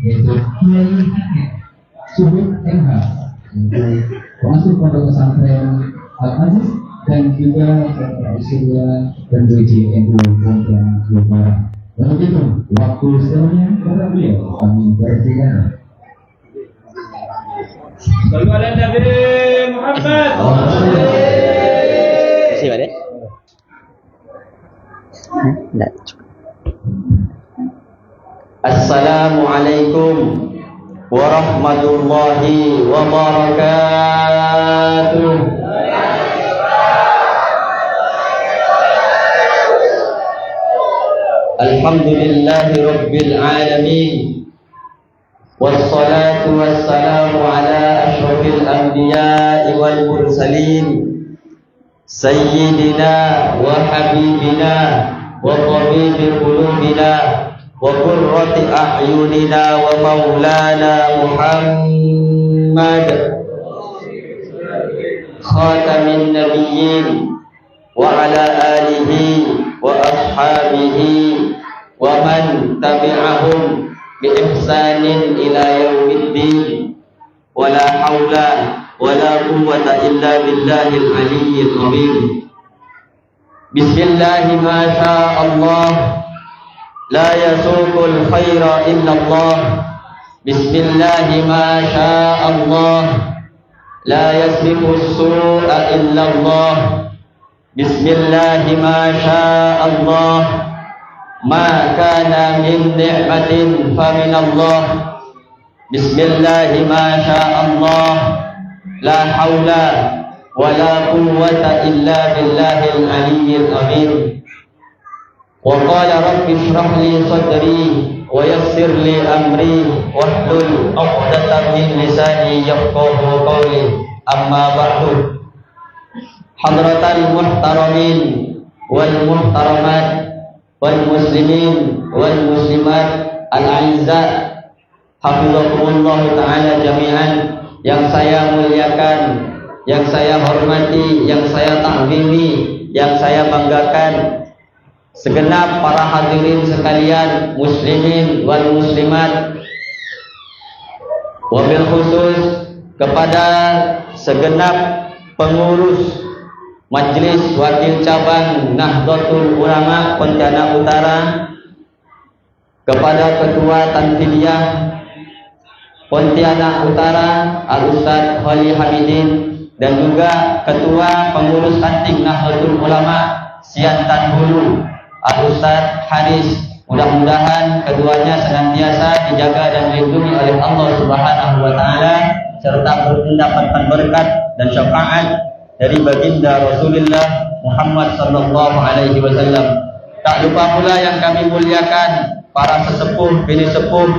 yaitu Kiai Subit MH pengasuh pondok pesantren Al-Aziz dan juga Bapak Surya dan WJNU Pontianak Jawa Barat. Dan begitu waktu setelahnya kepada beliau kami bersilakan. Sallu ala Nabi Muhammad. Terima kasih, Pak. Assalamualaikum warahmatullahi wabarakatuh. Alhamdulillahi rabbil alamin. Wassalatu wassalamu ala asyrafil anbiya'i wal mursalin Sayyidina wa habibina wa tabibi qulubina wa qurrati a'yunina wa maulana Muhammad khatamin nabiyyin wa ala alihi wa ashabihi wa man tabi'ahum bi ihsanin ila yaumiddin wa la haula wa la quwwata illa billahil aliyyil azim. Bismillah ma syaa Allah la yasuqul khaira illa Allah. Bismillah ma syaa Allah la yasbiqus su'a illa Allah. Bismillah ma syaa Allah ma kana min ni'matin fa min Allah. Bismillah ma syaa Allah la haula wa la quwwata illa billahil aliyyil azim. Wa qala rabbi shrah li sadri wa yassir li amri wahlul 'uqdatam min lisani yafqahu qawli. Amma ba'du. Hadratal muhtaramin wal muhtaramat wal muslimin wal muslimat al-a'izza hafizakumullah ta'ala jami'an, yang saya muliakan, yang saya hormati, yang saya ta'zimi, yang saya banggakan, segenap para hadirin sekalian, muslimin wal muslimat, wabil khusus kepada segenap pengurus Majelis Wakil Cabang Nahdlatul Ulama Pontianak Utara, kepada Ketua Tanfidiyah Pontianak Utara Al-Ustaz Khali Hamidin, dan juga Ketua Pengurus Ranting Nahdlatul Ulama Siantan Hulu Al-Ustaz Haris. Mudah-mudahan keduanya senantiasa dijaga dan dilindungi oleh Allah Subhanahu wa taala, serta mendapatkan berkat dan syafaat dari baginda Rasulullah Muhammad sallallahu alaihi wasallam. Tak lupa pula yang kami muliakan para sesepuh, bini sepuh,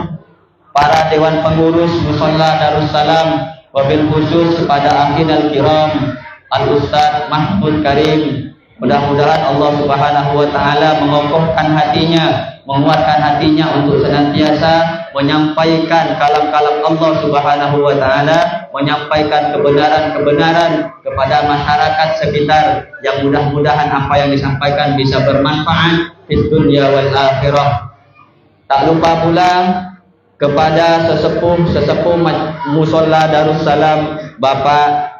para dewan pengurus Musholla Darussalam, wabil khusus kepada akhinal kiram Al-Ustaz Mahmud Karim. Mudah-mudahan Allah Subhanahu wa taala mengokohkan hatinya, menguatkan hatinya untuk senantiasa menyampaikan kalam-kalam Allah Subhanahu wa taala, menyampaikan kebenaran-kebenaran kepada masyarakat sekitar, yang mudah-mudahan apa yang disampaikan bisa bermanfaat di dunia wal akhirah. Tak lupa pula kepada sesepuh Musholla Darussalam, Bapak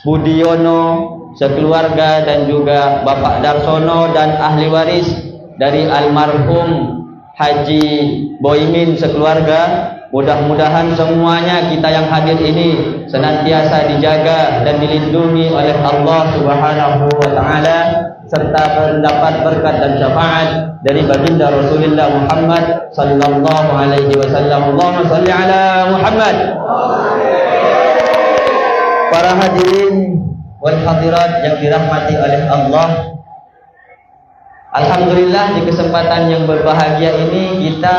Budiono sekeluarga, dan juga Bapak Darsono dan ahli waris dari almarhum Haji Boimin sekeluarga. Mudah-mudahan semuanya kita yang hadir ini senantiasa dijaga dan dilindungi oleh Allah Subhanahu wa taala, serta mendapat berkat dan syafaat dari baginda Rasulullah Muhammad sallallahu alaihi wasallam. Allahumma shalli ala Muhammad. Para hadirin wal hadirat yang dirahmati oleh Allah, alhamdulillah di kesempatan yang berbahagia ini kita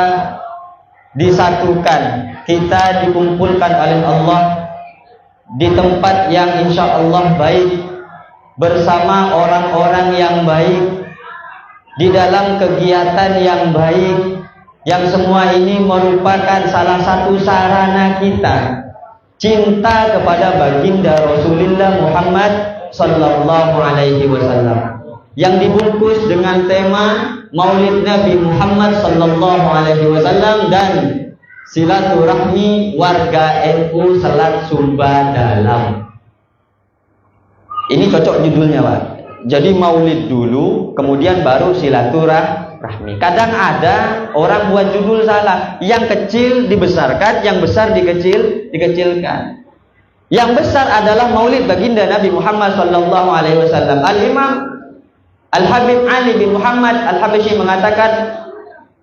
disatukan, kita dikumpulkan oleh Allah di tempat yang insya Allah baik, bersama orang-orang yang baik, di dalam kegiatan yang baik, yang semua ini merupakan salah satu sarana kita cinta kepada baginda Rasulullah Muhammad sallallahu alaihi wasallam. yang dibungkus dengan tema Maulid Nabi Muhammad sallallahu alaihi wasallam dan silaturahmi warga NU Selat Sumba Dalam. Ini cocok judulnya, Pak. Jadi maulid dulu, kemudian baru silaturahmi. Kadang ada orang buat judul salah. Yang kecil dibesarkan, yang besar dikecilkan. Yang besar adalah maulid baginda Nabi Muhammad sallallahu alaihi wasallam. Al-Imam Al-Habib Ali bin Muhammad Al-Habsyi mengatakan,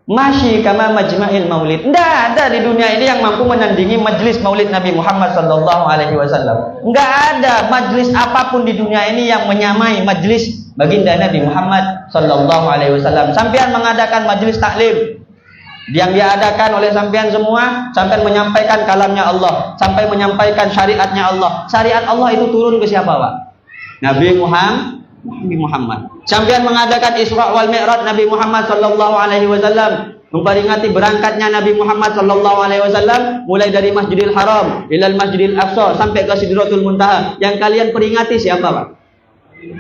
"Masyi kama majma'il maulid." Tidak ada di dunia ini yang mampu menandingi majlis maulid Nabi Muhammad sallallahu alaihi wasallam. Enggak ada majlis apapun di dunia ini yang menyamai majlis baginda Nabi Muhammad sallallahu alaihi wasallam. Sampean mengadakan majlis taklim yang diadakan oleh sampean semua, sampean menyampaikan kalamnya Allah, sampai menyampaikan syariatnya Allah. Syariat Allah itu turun ke siapa, Pak? Nabi Muhammad. Sampean mengadakan Isra wal Mi'raj Nabi Muhammad sallallahu alaihi wasallam, memperingati berangkatnya Nabi Muhammad sallallahu alaihi wasallam mulai dari Masjidil Haram ilal Masjidil Aqsa sampai ke Sidratul Muntaha. Yang kalian peringati siapa, Pak?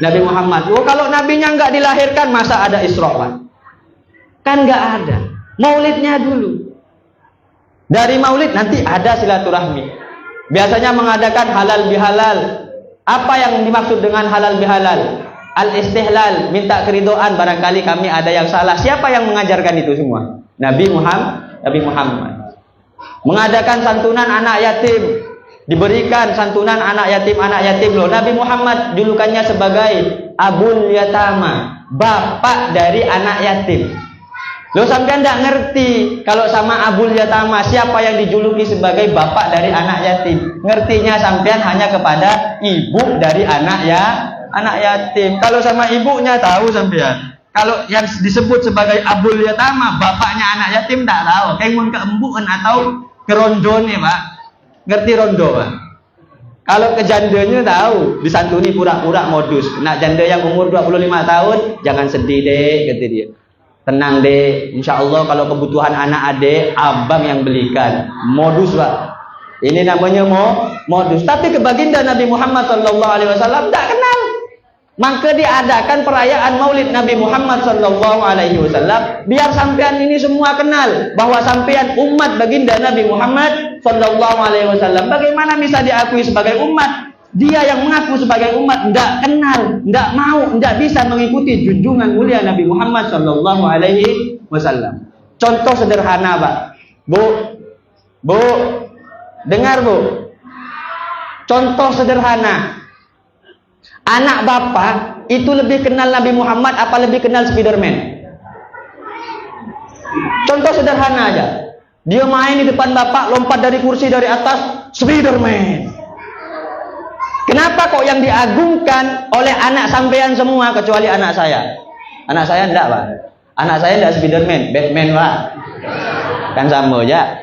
Nabi Muhammad. Oh, kalau nabinya enggak dilahirkan masa ada Isra, Pak? Kan enggak ada. Maulidnya dulu. Dari maulid nanti ada silaturahmi. Biasanya mengadakan halal bihalal. Apa yang dimaksud dengan halal bihalal? Al-istihlal, minta keridoan. Barangkali kami ada yang salah. Siapa yang mengajarkan itu semua? Nabi Muhammad. Mengadakan santunan anak yatim, diberikan santunan anak yatim loh. Nabi Muhammad julukannya sebagai Abul Yatama, bapak dari anak yatim. Loh, sampean tidak ngerti kalau sama Abul Yatama siapa yang dijuluki sebagai bapak dari anak yatim. Ngertinya sampean hanya kepada ibu dari anak yatim. Kalau sama ibunya tahu sampean. Kalau yang disebut sebagai Abul Yatama, bapaknya anak yatim tak tahu. Kayak ke embuan atau ke rondone, Pak. Ngerti rondo, Pak? Kalau ke jandanya tahu, disantuni pura-pura modus. Nak janda yang umur 25 tahun, jangan sedih deh, kata dia. Tenang deh, insya Allah kalau kebutuhan anak adik, abang yang belikan. Modus, Pak. Ini namanya modus. Tapi ke baginda Nabi Muhammad SAW tak kenal. Maka diadakan perayaan Maulid Nabi Muhammad SAW. Biar sampean ini semua kenal bahwa sampean umat baginda Nabi Muhammad SAW. Bagaimana bisa diakui sebagai umat? Dia yang mengaku sebagai umat tidak kenal, tidak mau, tidak bisa mengikuti junjungan mulia Nabi Muhammad SAW. Contoh sederhana, Pak. Bu, dengar, Bu. Contoh sederhana. Anak bapak itu lebih kenal Nabi Muhammad apa lebih kenal Spiderman? Contoh sederhana aja. Dia main di depan bapak, lompat dari kursi dari atas, Spiderman. Kenapa kok yang diagungkan oleh anak sampean semua kecuali anak saya? Anak saya enggak, Pak. Anak saya enggak Spiderman, Batman, Pak. Kan sama aja.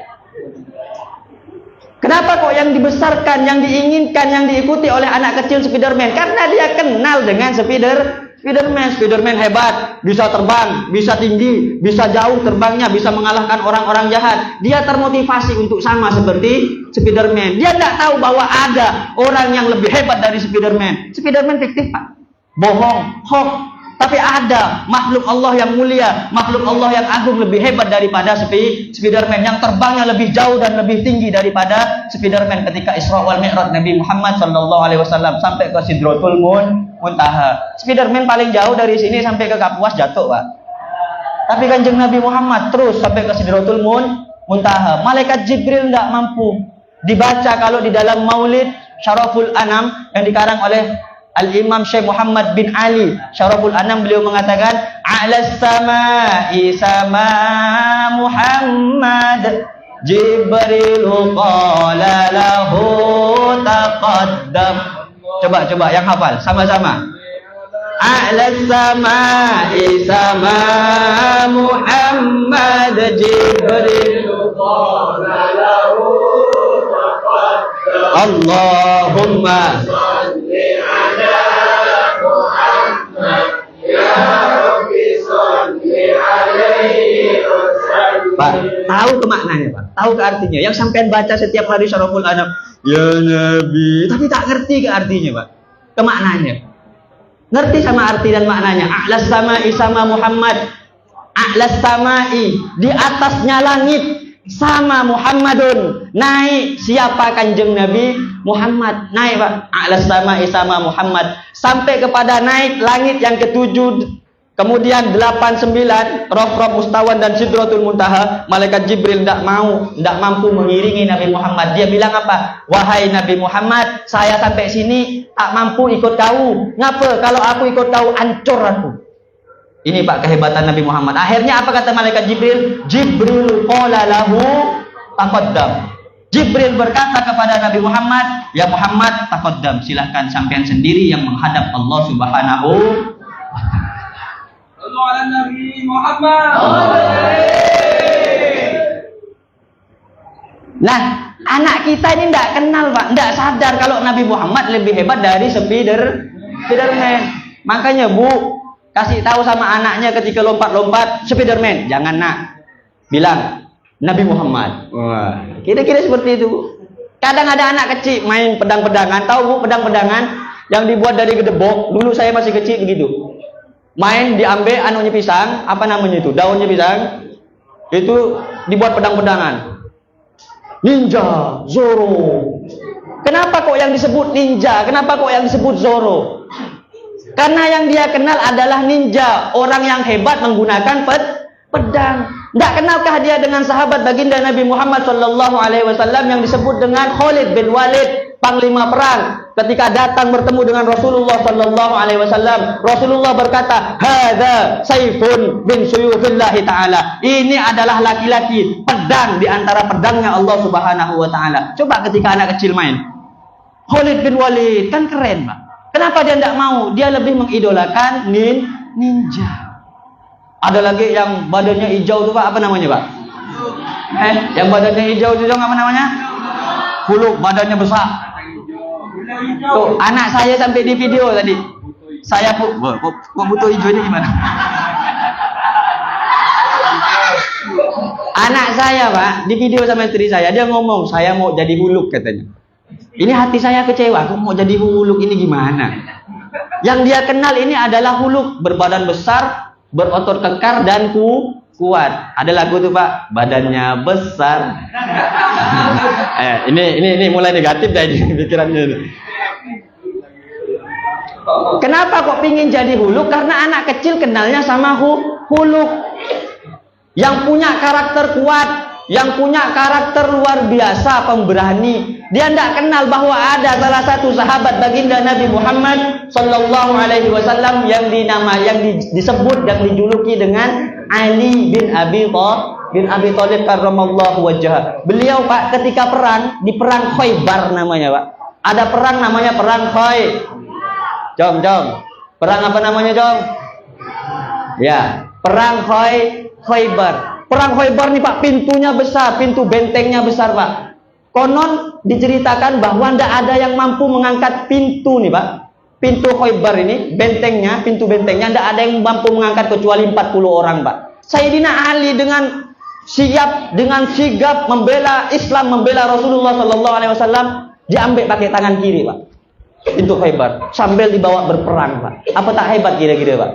Kenapa kok yang dibesarkan, yang diinginkan, yang diikuti oleh anak kecil Spiderman? Karena dia kenal dengan Spiderman. Spiderman hebat, bisa terbang, bisa tinggi, bisa jauh terbangnya, bisa mengalahkan orang-orang jahat. Dia termotivasi untuk sama seperti Spiderman. Dia tidak tahu bahwa ada orang yang lebih hebat dari Spiderman. Spiderman fiktif, Pak. Bohong, hoax. Tapi ada makhluk Allah yang mulia, makhluk Allah yang agung lebih hebat daripada Spiderman, yang terbangnya lebih jauh dan lebih tinggi daripada Spiderman ketika Isra wal Mi'raj Nabi Muhammad SAW sampai ke Sidratul Muntaha. Spiderman paling jauh dari sini sampai ke Kapuas jatuh, Pak. Tapi Kanjeng Nabi Muhammad terus sampai ke Sidratul Muntaha. Malaikat Jibril tidak mampu. Dibaca kalau di dalam Maulid Syaraful Anam yang dikarang oleh Al-Imam Syekh Muhammad bin Ali Syaraful Anam, beliau mengatakan A'las sama'i sama Muhammad Jibril qala lahu taqaddam. Coba yang hafal sama-sama. A'las sama'i sama Muhammad Jibril qala lahu taqaddam. Allahumma Pak, tahu ke maknanya, Pak? Tahu ke artinya? Yang sampean baca setiap hari Syaraful Anam, ya Nabi, tapi tak ngerti ke artinya, Pak. Ke maknanya. Ngerti sama arti dan maknanya? A'las sama'i sama Muhammad. A'las sama'i, di atasnya langit, sama Muhammadun, naik siapa kanjeng Nabi Muhammad, naik Pak. A'las sama'i sama Muhammad, sampai kepada naik langit yang ketujuh. Kemudian 89, Rof Mustawan dan Sidratul Muntaha, malaikat Jibril tidak mampu mengiringi Nabi Muhammad. Dia bilang apa? Wahai Nabi Muhammad, saya sampai sini tak mampu ikut kau. Ngapa? Kalau aku ikut kau, hancur aku. Ini Pak kehebatan Nabi Muhammad. Akhirnya apa kata malaikat Jibril? Jibril qala lahu taqaddam. Jibril berkata kepada Nabi Muhammad, ya Muhammad, taqaddam, silahkan sampean sendiri yang menghadap Allah Subhanahu. Ala Nabi Muhammad. Nah, anak kita ini tidak kenal Pak, tidak sadar kalau Nabi Muhammad lebih hebat dari Spiderman. Makanya Bu, kasih tahu sama anaknya ketika lompat-lompat, Spiderman, jangan nak. Bilang Nabi Muhammad. Wah, kira-kira seperti itu. Kadang ada anak kecil main pedang-pedangan, tahu Bu pedang-pedangan yang dibuat dari gedebok. Dulu saya masih kecil begitu. Main diambil anunya pisang, apa namanya itu? Daunnya pisang. Itu dibuat pedang-pedangan. Ninja, Zoro. Kenapa kok yang disebut ninja? Kenapa kok yang disebut Zoro? Karena yang dia kenal adalah ninja, orang yang hebat menggunakan pedang. Tidak kenalkah dia dengan sahabat baginda Nabi Muhammad SAW yang disebut dengan Khalid bin Walid, panglima perang? Ketika datang bertemu dengan Rasulullah SAW, Rasulullah berkata, "Hadza Saifun bin Suyufillah Ta'ala." Ini adalah laki-laki pedang di antara pedangnya Allah Subhanahu wa taala. Coba ketika anak kecil main. Khalid bin Walid kan keren, Pak. Kenapa dia tidak mau? Dia lebih mengidolakan ninja. Ada lagi yang badannya hijau itu Pak, apa namanya Pak? Yang badannya hijau itu apa namanya? Huluk, badannya besar. Tuh, anak saya sampai di video tadi. Saya kok butuh hijau ini gimana? Anak saya Pak, di video sama istri saya, dia ngomong, saya mau jadi Huluk katanya. Ini hati saya kecewa, aku mau jadi Huluk ini gimana? Yang dia kenal ini adalah Huluk, berbadan besar, berotot kekar dan kuat. Ada lagu tuh Pak, badannya besar. Ini mulai negatif dah ini pikirannya. Kenapa kok pingin jadi Huluk? Karena anak kecil kenalnya sama Huluk, yang punya karakter kuat, yang punya karakter luar biasa, pemberani. Dia tidak kenal bahwa ada salah satu sahabat baginda Nabi Muhammad SAW yang disebut dan dijuluki dengan Ali bin Abi Thalib karramallahu wajhah. Beliau Pak ketika perang di perang Khaybar namanya Pak. Ada perang namanya perang Jom. Perang apa namanya Jom? Ya, perang Khaybar. Perang Khaybar nih Pak, pintunya besar, pintu bentengnya besar Pak. Konon diceritakan bahwa tidak ada yang mampu mengangkat pintu nih Pak. Pintu Khaybar ini, pintu bentengnya tidak ada yang mampu mengangkat kecuali 40 orang Pak. Sayyidina Ali dengan sigap membela Islam, membela Rasulullah SAW, diambil pakai tangan kiri Pak. Pintu Khaybar sambil dibawa berperang Pak. Apa tak hebat kira-kira Pak?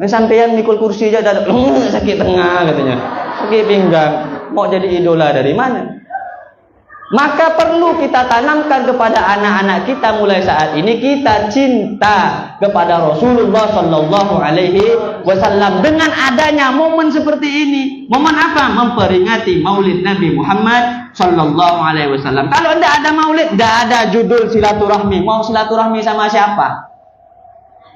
Sampean mikul kursi aja ada sakit tengah katanya, sakit pinggang, mau jadi idola dari mana? Maka perlu kita tanamkan kepada anak-anak kita mulai saat ini, kita cinta kepada Rasulullah Sallallahu Alaihi Wasallam dengan adanya momen seperti ini. Momen apa? Memperingati Maulid Nabi Muhammad Sallallahu Alaihi Wasallam. Kalau tidak ada Maulid, tidak ada judul silaturahmi. Mau silaturahmi sama siapa?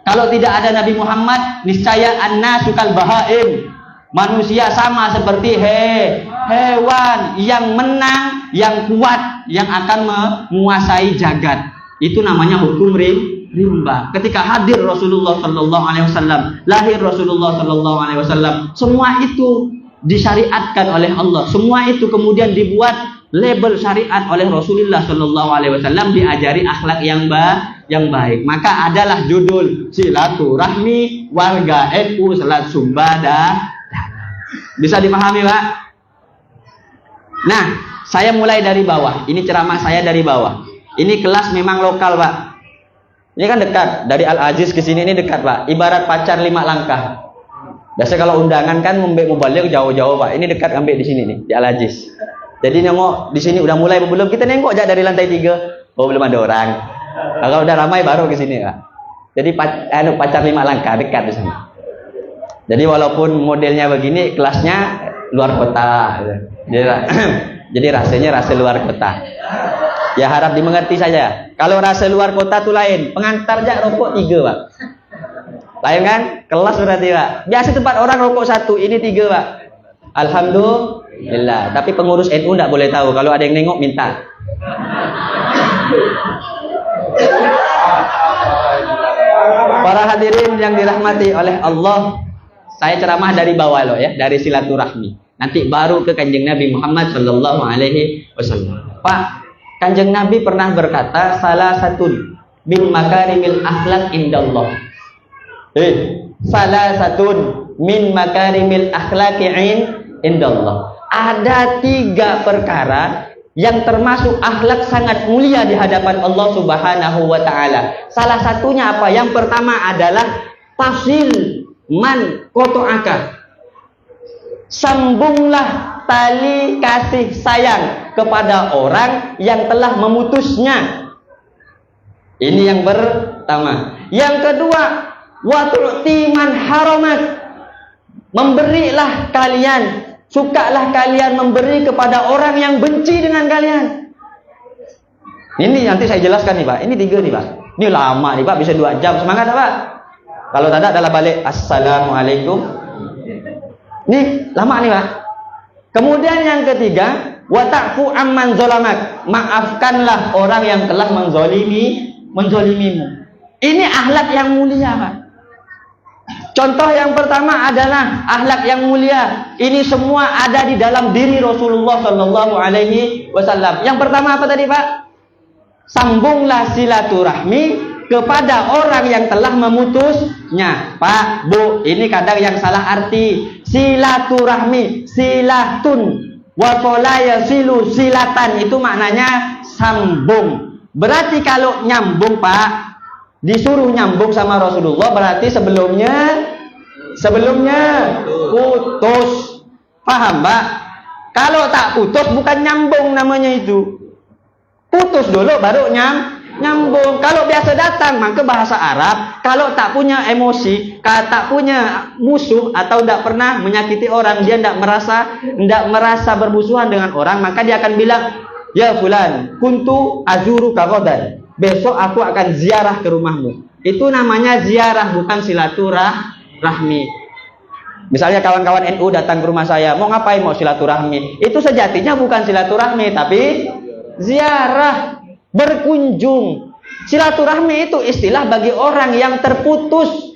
Kalau tidak ada Nabi Muhammad, niscaya an-nasu kal bahaim. Manusia sama seperti hewan yang menang, yang kuat, yang akan menguasai jagat. Itu namanya hukum rimba. Ketika hadir Rasulullah Sallallahu Alaihi Wasallam, lahir Rasulullah Sallallahu Alaihi Wasallam, semua itu disyariatkan oleh Allah. Semua itu kemudian dibuat label syariat oleh Rasulullah Sallallahu Alaihi Wasallam, diajari akhlak yang baik. Maka adalah judul silaturahmi warga NU Selat Sumba. Bisa dipahami Pak? Nah, saya mulai dari bawah. Ini ceramah saya dari bawah. Ini kelas memang lokal Pak. Ini kan dekat dari Al Aziz ke sini, ini dekat Pak. Ibarat pacar 5 langkah. Biasa kalau undangan kan mau balik jauh-jauh Pak. Ini dekat ambil di sini nih di Al Aziz. Jadi nengok di sini udah mulai belum kita nengok aja dari lantai 3. Oh belum ada orang. Nah, kalau udah ramai baru ke sini Pak. Jadi pacar 5 langkah dekat di sana. Jadi walaupun modelnya begini, kelasnya luar kota. Jadi rasanya rasa luar kota. Ya harap dimengerti saja. Kalau rasa luar kota tuh lain. Pengantar jak rokok 3 Pak. Lain kan? Kelas berarti Pak. Biasa tempat orang rokok 1, ini 3 Pak. Alhamdulillah. Tapi pengurus NU tidak boleh tahu. Kalau ada yang nengok minta. Para hadirin yang dirahmati oleh Allah, saya ceramah dari bawah loh ya, dari silaturahmi. Nanti baru ke Kanjeng Nabi Muhammad sallallahu alaihi wasallam. Pak, Kanjeng Nabi pernah berkata, salah satu min makarimil akhlak indallah. Salah satu min makarimil akhlaqi indallah. Ada 3 perkara yang termasuk akhlak sangat mulia di hadapan Allah Subhanahu wa taala. Salah satunya apa? Yang pertama adalah tasil man qata'aka. Sambunglah tali kasih sayang kepada orang yang telah memutusnya. Ini yang pertama. Yang kedua, wa tu'ti man haramak. Memberilah kalian, sukalah kalian memberi kepada orang yang benci dengan kalian. Ini nanti saya jelaskan nih Pak. Ini 3 nih Pak. Ini lama nih Pak, bisa 2 jam. Semangat Pak. Kalau tidak adalah balik. Assalamualaikum. Nih lama nih Pak. Kemudian yang ketiga, wa ta'fu amman zalamak. Maafkanlah orang yang telah menzolimimu. Ini akhlak yang mulia Pak. Contoh yang pertama adalah akhlak yang mulia. Ini semua ada di dalam diri Rasulullah Sallallahu Alaihi Wasallam. Yang pertama apa tadi Pak? Sambunglah silaturahmi kepada orang yang telah memutusnya. Pak, Bu, ini kadang yang salah arti. Silaturahmi, silatun, wasolaya silu silatan itu maknanya sambung. Berarti kalau nyambung Pak, disuruh nyambung sama Rasulullah berarti sebelumnya putus. Paham Pak? Kalau tak putus bukan nyambung namanya itu. Putus dulu baru nyambung. Kalau biasa datang maka bahasa Arab, kalau tak punya emosi, kalau tak punya musuh atau tidak pernah menyakiti orang, dia tidak merasa bermusuhan dengan orang, maka dia akan bilang, ya fulan, kuntu azuru kagodan. Besok aku akan ziarah ke rumahmu. Itu namanya ziarah, bukan silaturahmi. Misalnya kawan-kawan NU datang ke rumah saya, mau ngapain? Mau silaturahmi. Itu sejatinya bukan silaturahmi, tapi ziarah, berkunjung. Silaturahmi itu istilah bagi orang yang terputus.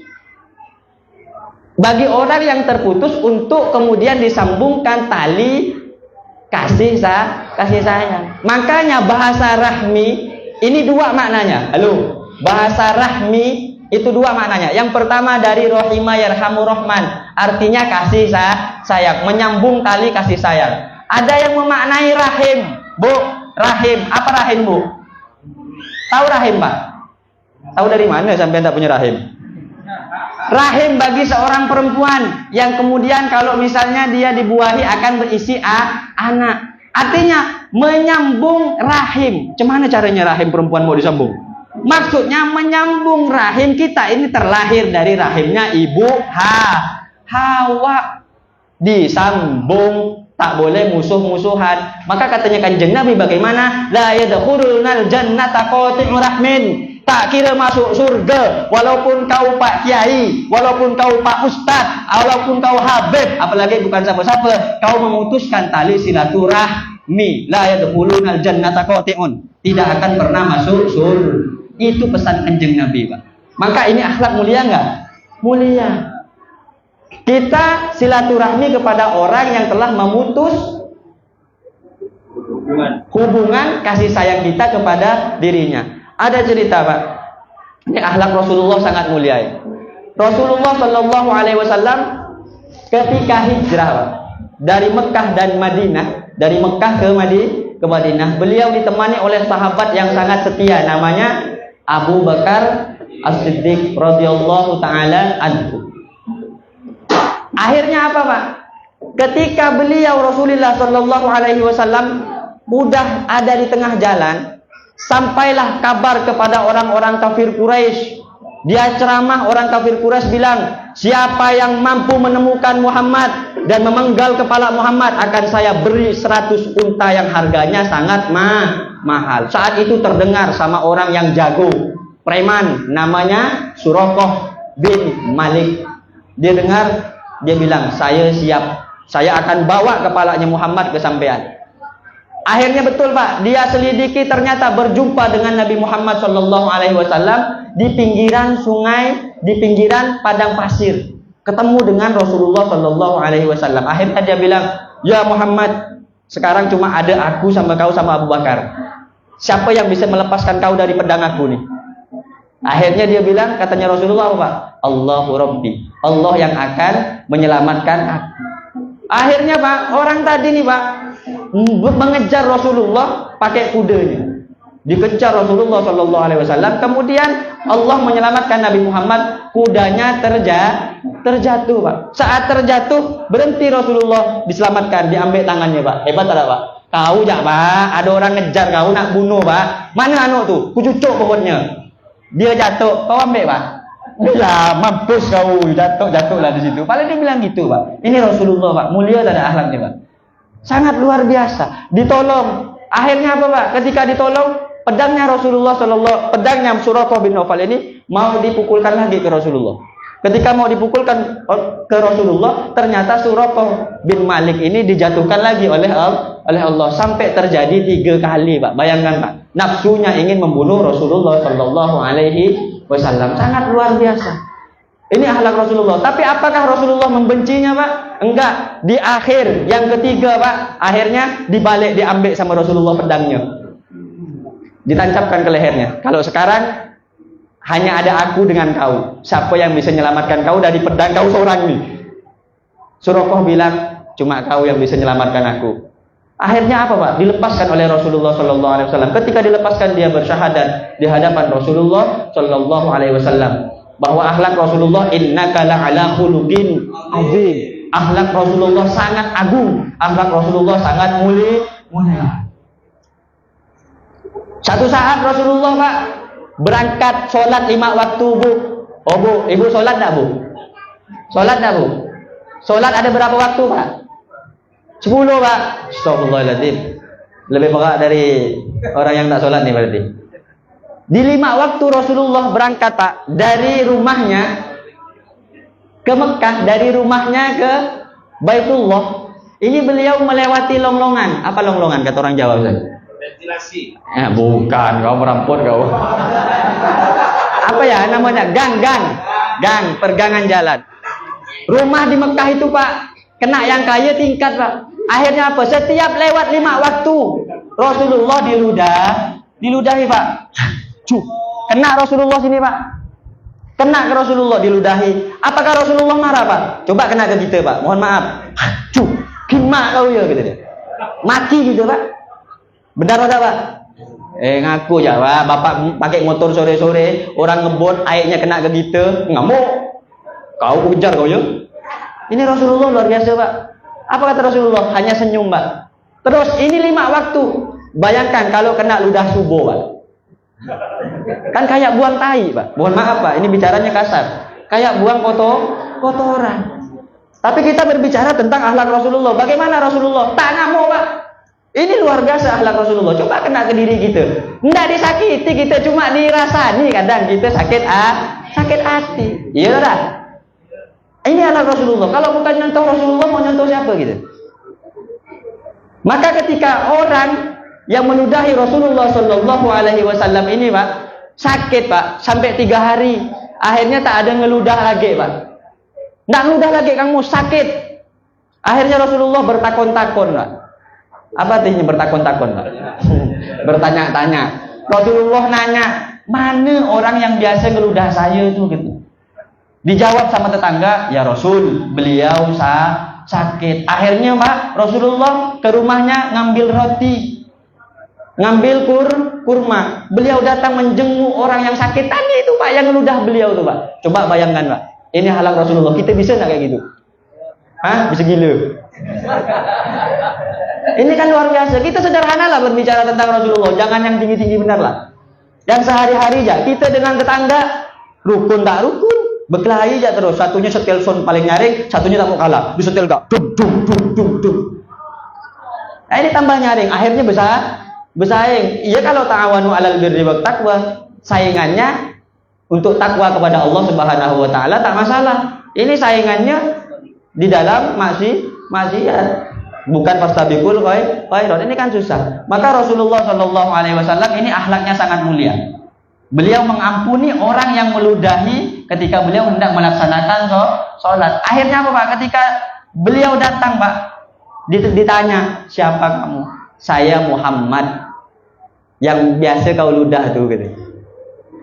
Bagi orang yang terputus untuk kemudian disambungkan tali kasih sayang. Makanya bahasa rahmi ini 2 maknanya. Halo, bahasa rahmi itu 2 maknanya. Yang pertama dari rohima yarhamu rohman, artinya kasih sayang, menyambung tali kasih sayang. Ada yang memaknai rahim, Bu. Rahim, apa rahim Bu? Tahu rahim Pak? Tahu dari mana sampai tak punya rahim? Rahim bagi seorang perempuan yang kemudian kalau misalnya dia dibuahi akan berisi anak. Artinya menyambung rahim. Gimana caranya rahim perempuan mau disambung? Maksudnya menyambung rahim kita ini terlahir dari rahimnya ibu Hawa. Disambung, tak boleh musuh-musuhan. Maka katanya Kanjeng Nabi bagaimana? La yadkhulunal jannata qati'u rahmin. Tak kira masuk surga walaupun kau Pak Kiai, walaupun kau Pak Ustaz, walaupun kau Habib, apalagi bukan siapa-siapa, kau memutuskan tali silaturahmi. La yadkhulunal jannata qati'un. Tidak akan pernah masuk surga. Itu pesan Kanjeng Nabi, Pak. Maka ini akhlak mulia enggak? Mulia. Kita silaturahmi kepada orang yang telah memutus hubungan kasih sayang kita kepada dirinya. Ada cerita Pak. Ini akhlak Rasulullah sangat mulia. Rasulullah Shallallahu Alaihi Wasallam ketika hijrah Pak, dari Mekah dan Madinah, dari Mekah ke Madinah, beliau ditemani oleh sahabat yang sangat setia, namanya Abu Bakar As-Siddiq radhiyallahu taala anhu. Akhirnya apa, Pak? Ketika beliau Rasulullah sallallahu alaihi wasallam udah ada di tengah jalan, sampailah kabar kepada orang-orang kafir Quraisy. Dia ceramah, orang kafir Quraisy bilang, siapa yang mampu menemukan Muhammad dan memenggal kepala Muhammad, akan saya beri 100 unta yang harganya sangat mahal. Saat itu terdengar sama orang yang jago, preman, namanya Suraqah bin Malik. Dia dengar, dia bilang, saya siap, saya akan bawa kepalanya Muhammad ke sampean. Akhirnya betul, Pak, dia selidiki, ternyata berjumpa dengan Nabi Muhammad sallallahu alaihi wasallam di pinggiran sungai, di pinggiran padang pasir. Ketemu dengan Rasulullah sallallahu alaihi wasallam. Akhirnya dia bilang, "Ya Muhammad, sekarang cuma ada aku sama kau sama Abu Bakar. Siapa yang bisa melepaskan kau dari pedang aku nih?" Akhirnya dia bilang, katanya Rasulullah, Pak, Allahu Rabbi, Allah yang akan menyelamatkan aku. Akhirnya, Pak, orang tadi nih, Pak, mengejar Rasulullah pakai kudanya. Dikejar Rasulullah sallallahu alaihi wasallam, kemudian Allah menyelamatkan Nabi Muhammad, kudanya terjatuh, Pak. Saat terjatuh, berhenti Rasulullah, diselamatkan, diambil tangannya, Pak. Hebat tak, Pak? Kau jak, Pak, ada orang ngejar kau nak bunuh, Pak. Mana anak tuh? Kucucuk pokoknya. Dia jatuh, kau ambil, Pak. Ya, mampus kau, jatuhlah di situ. Paling dia bilang gitu, Pak. Ini Rasulullah, Pak, mulia tak ada akhlaknya, Pak. Sangat luar biasa. Ditolong. Akhirnya apa, Pak? Ketika ditolong, pedangnya Rasulullah pedangnya Suraqah bin Nawfal ini mau dipukulkan lagi ke Rasulullah. Ketika mau dipukulkan ke Rasulullah, ternyata Suraqah bin Malik ini dijatuhkan lagi oleh Allah sampai terjadi 3 kali, Pak. Bayangkan, Pak, nafsunya ingin membunuh Rasulullah sallallahu alaihi wasallam. Sangat luar biasa. Ini akhlak Rasulullah. Tapi apakah Rasulullah membencinya, Pak? Enggak. Di akhir yang ketiga, Pak, akhirnya dibalik, diambil sama Rasulullah pedangnya, ditancapkan ke lehernya. Kalau sekarang hanya ada aku dengan kau. Siapa yang bisa menyelamatkan kau dari pedang kau seorang nih? Suraqah bilang, cuma kau yang bisa menyelamatkan aku. Akhirnya apa, Pak? Dilepaskan oleh Rasulullah sallallahu alaihi wasallam. Ketika dilepaskan, dia bersyahadat di hadapan Rasulullah sallallahu alaihi wasallam bahwa akhlak Rasulullah, innaka la'ala khuluqin azim. Akhlak Rasulullah sangat agung, akhlak Rasulullah sangat mulia. Satu saat Rasulullah, Pak, berangkat sholat 5 waktu, Bu. Oh, Bu, Ibu sholat tak, Bu? Sholat tak, Bu? Sholat ada berapa waktu, Pak? 10, Pak. Astagfirullahaladzim. Lebih berat dari orang yang tak sholat nih berarti. Di 5 waktu Rasulullah berangkat, Pak, dari rumahnya ke Mekah, dari rumahnya ke Baitullah. Ini beliau melewati longlongan. Apa longlongan kata orang Jawa, Ustaz? Ventilasi. Bukan, kau merampok kau. Apa ya namanya? Gang, pergangan jalan. Rumah di Mekah itu, Pak, kena yang kaya tingkat, Pak. Akhirnya apa? Setiap lewat 5 waktu Rasulullah diludahi, Pak. Kena Rasulullah sini, Pak. Kena ke Rasulullah, diludahi. Apakah Rasulullah marah, Pak? Coba kena ke kita, Pak. Mohon maaf. Kimak kau ya, gitu dia. Mati gitu, Pak. Benar tak, Pak? Ngaku ya, Pak. Bapak pakai motor sore-sore, orang ngebot, airnya kena ke kita, ngamuk. Kau kejar kau ya. Ini Rasulullah luar biasa, Pak. Apa kata Rasulullah? Hanya senyum, Pak. Terus ini 5 waktu. Bayangkan kalau kena ludah subuh, Pak. Kan kayak buang tai, Pak. Mohon maaf, Pak, ini bicaranya kasar. Kayak buang kotoran. Tapi kita berbicara tentang akhlak Rasulullah. Bagaimana Rasulullah? Tak ngamuk, Pak. Ini luar biasa akhlak Rasulullah. Coba kena ke diri kita. Enggak disakiti, kita cuma dirasani. Kadang kita sakit hati. Iya tak? Ini akhlak Rasulullah. Kalau bukan nyontoh Rasulullah, mau nyontoh siapa gitu? Maka ketika orang yang meludahi Rasulullah sallallahu alaihi wasallam ini, Pak, sakit, Pak, sampai 3 hari. Akhirnya tak ada ngeludah lagi, Pak. Nggak ngeludah lagi, kamu sakit. Akhirnya Rasulullah bertakon-takon, Pak. Apa artinya bertakon-takon, Pak? Bertanya-tanya. Rasulullah nanya, mana orang yang biasa ngeludah saya itu gitu. Dijawab sama tetangga, ya Rasul, beliau sakit. Akhirnya, Pak, Rasulullah ke rumahnya ngambil roti. ngambil kurma. Beliau datang menjenguk orang yang sakit tadi itu Pak, yang ngeludah beliau tuh Pak. Coba bayangkan Pak, ini halal Rasulullah. Kita bisa nggak kayak gitu? Hah? Bisa gila. Ini kan luar biasa. Kita sederhana lah berbicara tentang Rasulullah. Jangan yang tinggi-tinggi benar lah. Yang sehari-hari aja kita dengan tetangga rukun tak rukun, berkelahi aja terus. Satunya setel sound paling nyaring, satunya tak mau kalah. Disetel gak? Dum dum dum dum dum. Nah, ini tambah nyaring. Akhirnya bersaing. Iya kalau ta'awanu 'alal birri wat taqwa, saingannya untuk takwa kepada Allah Subhanahu wa taala tak masalah. Ini saingannya di dalam maksiat. Bukan fastabiqul khairat. Ini kan susah. Maka Rasulullah sallallahu alaihi wasallam ini akhlaknya sangat mulia. Beliau mengampuni orang yang meludahi ketika beliau hendak melaksanakan sholat. Akhirnya apa Pak? Ketika beliau datang Pak, ditanya, siapa kamu? Saya Muhammad, yang biasa kau ludah tuh gitu.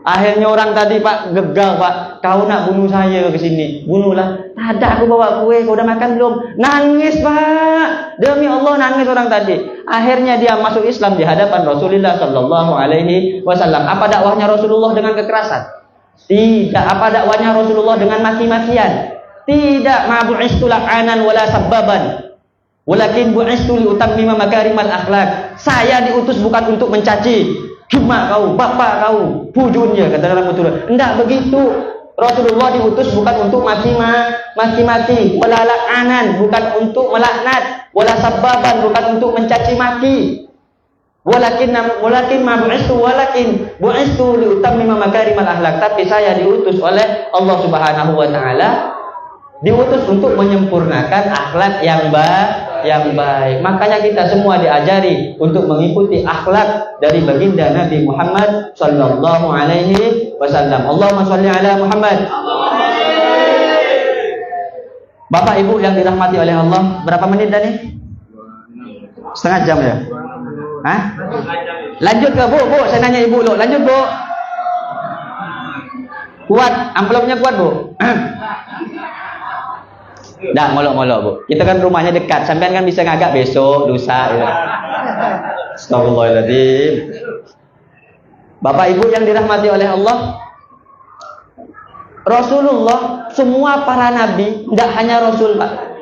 Akhirnya orang tadi Pak gegal Pak, kau nak bunuh saya ke sini, bunuhlah. Tak ada, aku bawa kue, kau udah makan belum? Nangis Pak, demi Allah nangis orang tadi. Akhirnya dia masuk Islam di hadapan Rasulullah Sallallahu Alaihi Wasallam. Apa dakwahnya Rasulullah dengan kekerasan? Tidak. Apa dakwahnya Rasulullah dengan maki-makian? Tidak. Ma bu'istu la'anan wala sabbaban, walakin bu'istu li utammima makarimal akhlak. Saya diutus bukan untuk mencaci cuma kau, bapak kau, bujurnya, kata dalam betul. Enggak begitu. Rasulullah diutus bukan untuk maki-maki, wala la'anan, bukan untuk melaknat, wala sabbaban, bukan untuk mencaci maki. Walakin bu'istu li utammima makarimal akhlak. Tapi saya diutus oleh Allah Subhanahu wa taala, diutus untuk menyempurnakan akhlak yang baik. Makanya kita semua diajari untuk mengikuti akhlak dari baginda Nabi Muhammad sallallahu alaihi wasallam. Allahumma shalli ala Muhammad. Bapak Ibu yang dirahmati oleh Allah, berapa menit dah nih? Setengah jam ya? Hah? Lanjut ke Bu? Saya nanya Ibu lo, lanjut Bu. Kuat, amplopnya kuat Bu. Dah molok-molok Bu. Kita kan rumahnya dekat. Sampean kan bisa ngagak besok, lusa ya. Astagfirullahaladzim. Bapak Ibu yang dirahmati oleh Allah, Rasulullah, semua para nabi, tidak hanya Rasul Pak.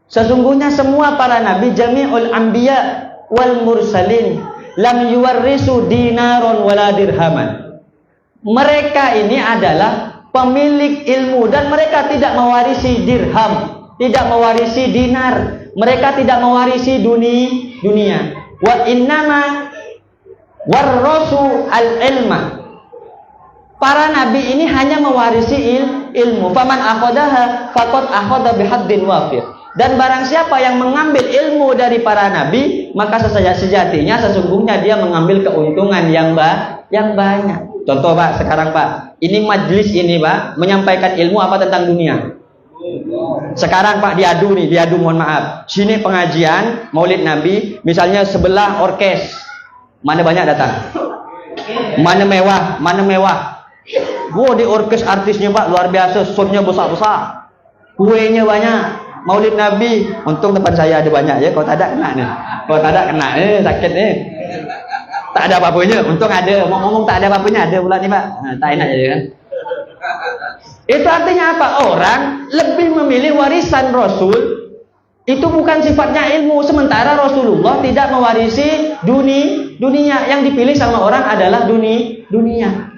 Sesungguhnya semua para nabi, jami'ul anbiya wal mursalin, lam yuwarrisu dinaron wala dirhaman. Mereka ini adalah pemilik ilmu dan mereka tidak mewarisi dirham, tidak mewarisi dinar, mereka tidak mewarisi dunia. Wa innama warrasu al-ilma. Para nabi ini hanya mewarisi ilmu. Faman akhadaha faqad akhadha bihaddin wafir. Dan barang siapa yang mengambil ilmu dari para nabi, maka sejatinya sesungguhnya dia mengambil keuntungan yang banyak. Contoh Pak, sekarang Pak, ini majelis ini Pak menyampaikan ilmu apa tentang dunia. Sekarang Pak diadu mohon maaf. Sini pengajian Maulid Nabi, misalnya sebelah orkes. Mana banyak datang? Mana mewah? Di orkes artisnya Pak luar biasa, soundnya besar-besar. Kuenya banyak. Maulid Nabi, untung depan saya ada banyak ya. Kalau tak ada kena nih. Sakit nih. Tak ada apa-apanya, untung ada. Ngomong tak ada apa-apanya, ada pula nih Pak. Tak enak aja kan. Itu artinya apa? Orang lebih memilih warisan Rasul. Itu bukan sifatnya ilmu. Sementara Rasulullah tidak mewarisi dunia. Yang dipilih sama orang adalah dunia.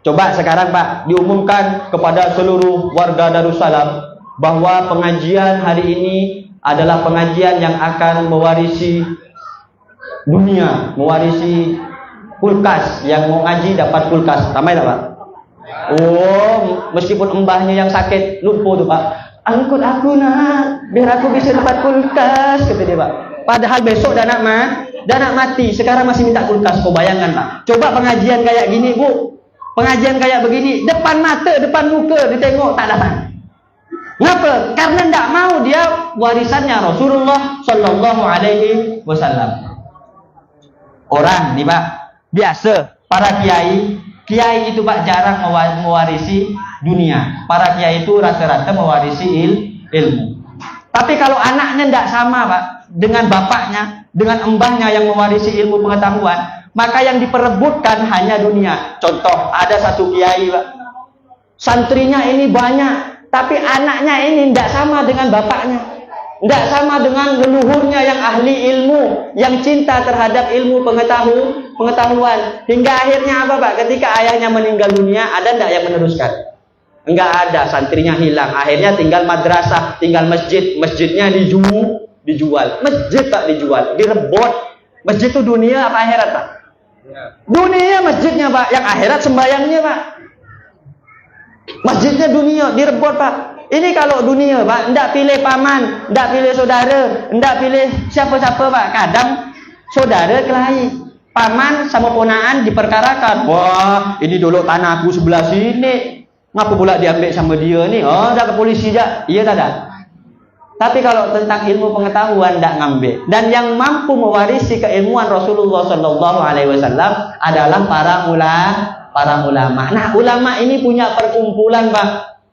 Coba sekarang Pak, diumumkan kepada seluruh warga Darussalam bahwa pengajian hari ini adalah pengajian yang akan mewarisi dunia, mewarisi kulkas. Yang mau ngaji dapat kulkas. Ramai tak Pak? Oh, meskipun mbahnya yang sakit lumpuh tuh Pak, angkut aku nak, biar aku bisa dapat kulkas, kata dia Pak. Padahal besok dah nak mati, sekarang masih minta kulkas. Kau bayangkan Pak. Coba pengajian kayak gini Bu, pengajian kayak begini, depan mata, depan muka ditengok tak datang. Ngapa? Karena tidak mau dia warisannya Rasulullah Sallallahu Alaihi Wasallam. Orang nih Pak, biasa para kiai itu Pak jarang mewarisi dunia. Para kiai itu rata-rata mewarisi ilmu. Tapi kalau anaknya tidak sama Pak, dengan bapaknya, dengan embahnya yang mewarisi ilmu pengetahuan, maka yang diperebutkan hanya dunia. Contoh, ada satu kiai, Pak. Santrinya ini banyak, tapi anaknya ini tidak sama dengan bapaknya. Tidak sama dengan leluhurnya yang ahli ilmu, yang cinta terhadap ilmu pengetahuan. Hingga akhirnya apa, Pak? Ketika ayahnya meninggal dunia, ada tidak yang meneruskan? Enggak ada, santrinya hilang. Akhirnya tinggal madrasah, tinggal masjid. Masjidnya dijual. Masjid tak dijual, direbut. Masjid itu dunia apa akhirat, Pak? Dunia masjidnya, Pak. Yang akhirat sembayangnya, Pak. Masjidnya dunia, direbut, Pak. Ini kalau dunia, Pak, tidak pilih paman, tidak pilih saudara, tidak pilih siapa-siapa, Pak. Kadang saudara kelahi, paman sama ponaan diperkarakan. Wah, ini dulu tanahku sebelah sini. Ngapa pula diambil sama dia nih? Oh, dah ke polisi aja. Iya tak ada. Tapi kalau tentang ilmu pengetahuan tidak ngambil. Dan yang mampu mewarisi keilmuan Rasulullah SAW adalah para ulama. Nah, ulama ini punya perkumpulan, Pak,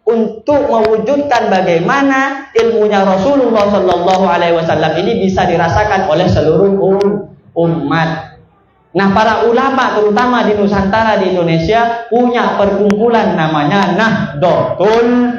untuk mewujudkan bagaimana ilmunya Rasulullah SAW ini bisa dirasakan oleh seluruh umat. Nah, para ulama terutama di Nusantara, di Indonesia punya perkumpulan namanya Nahdlatul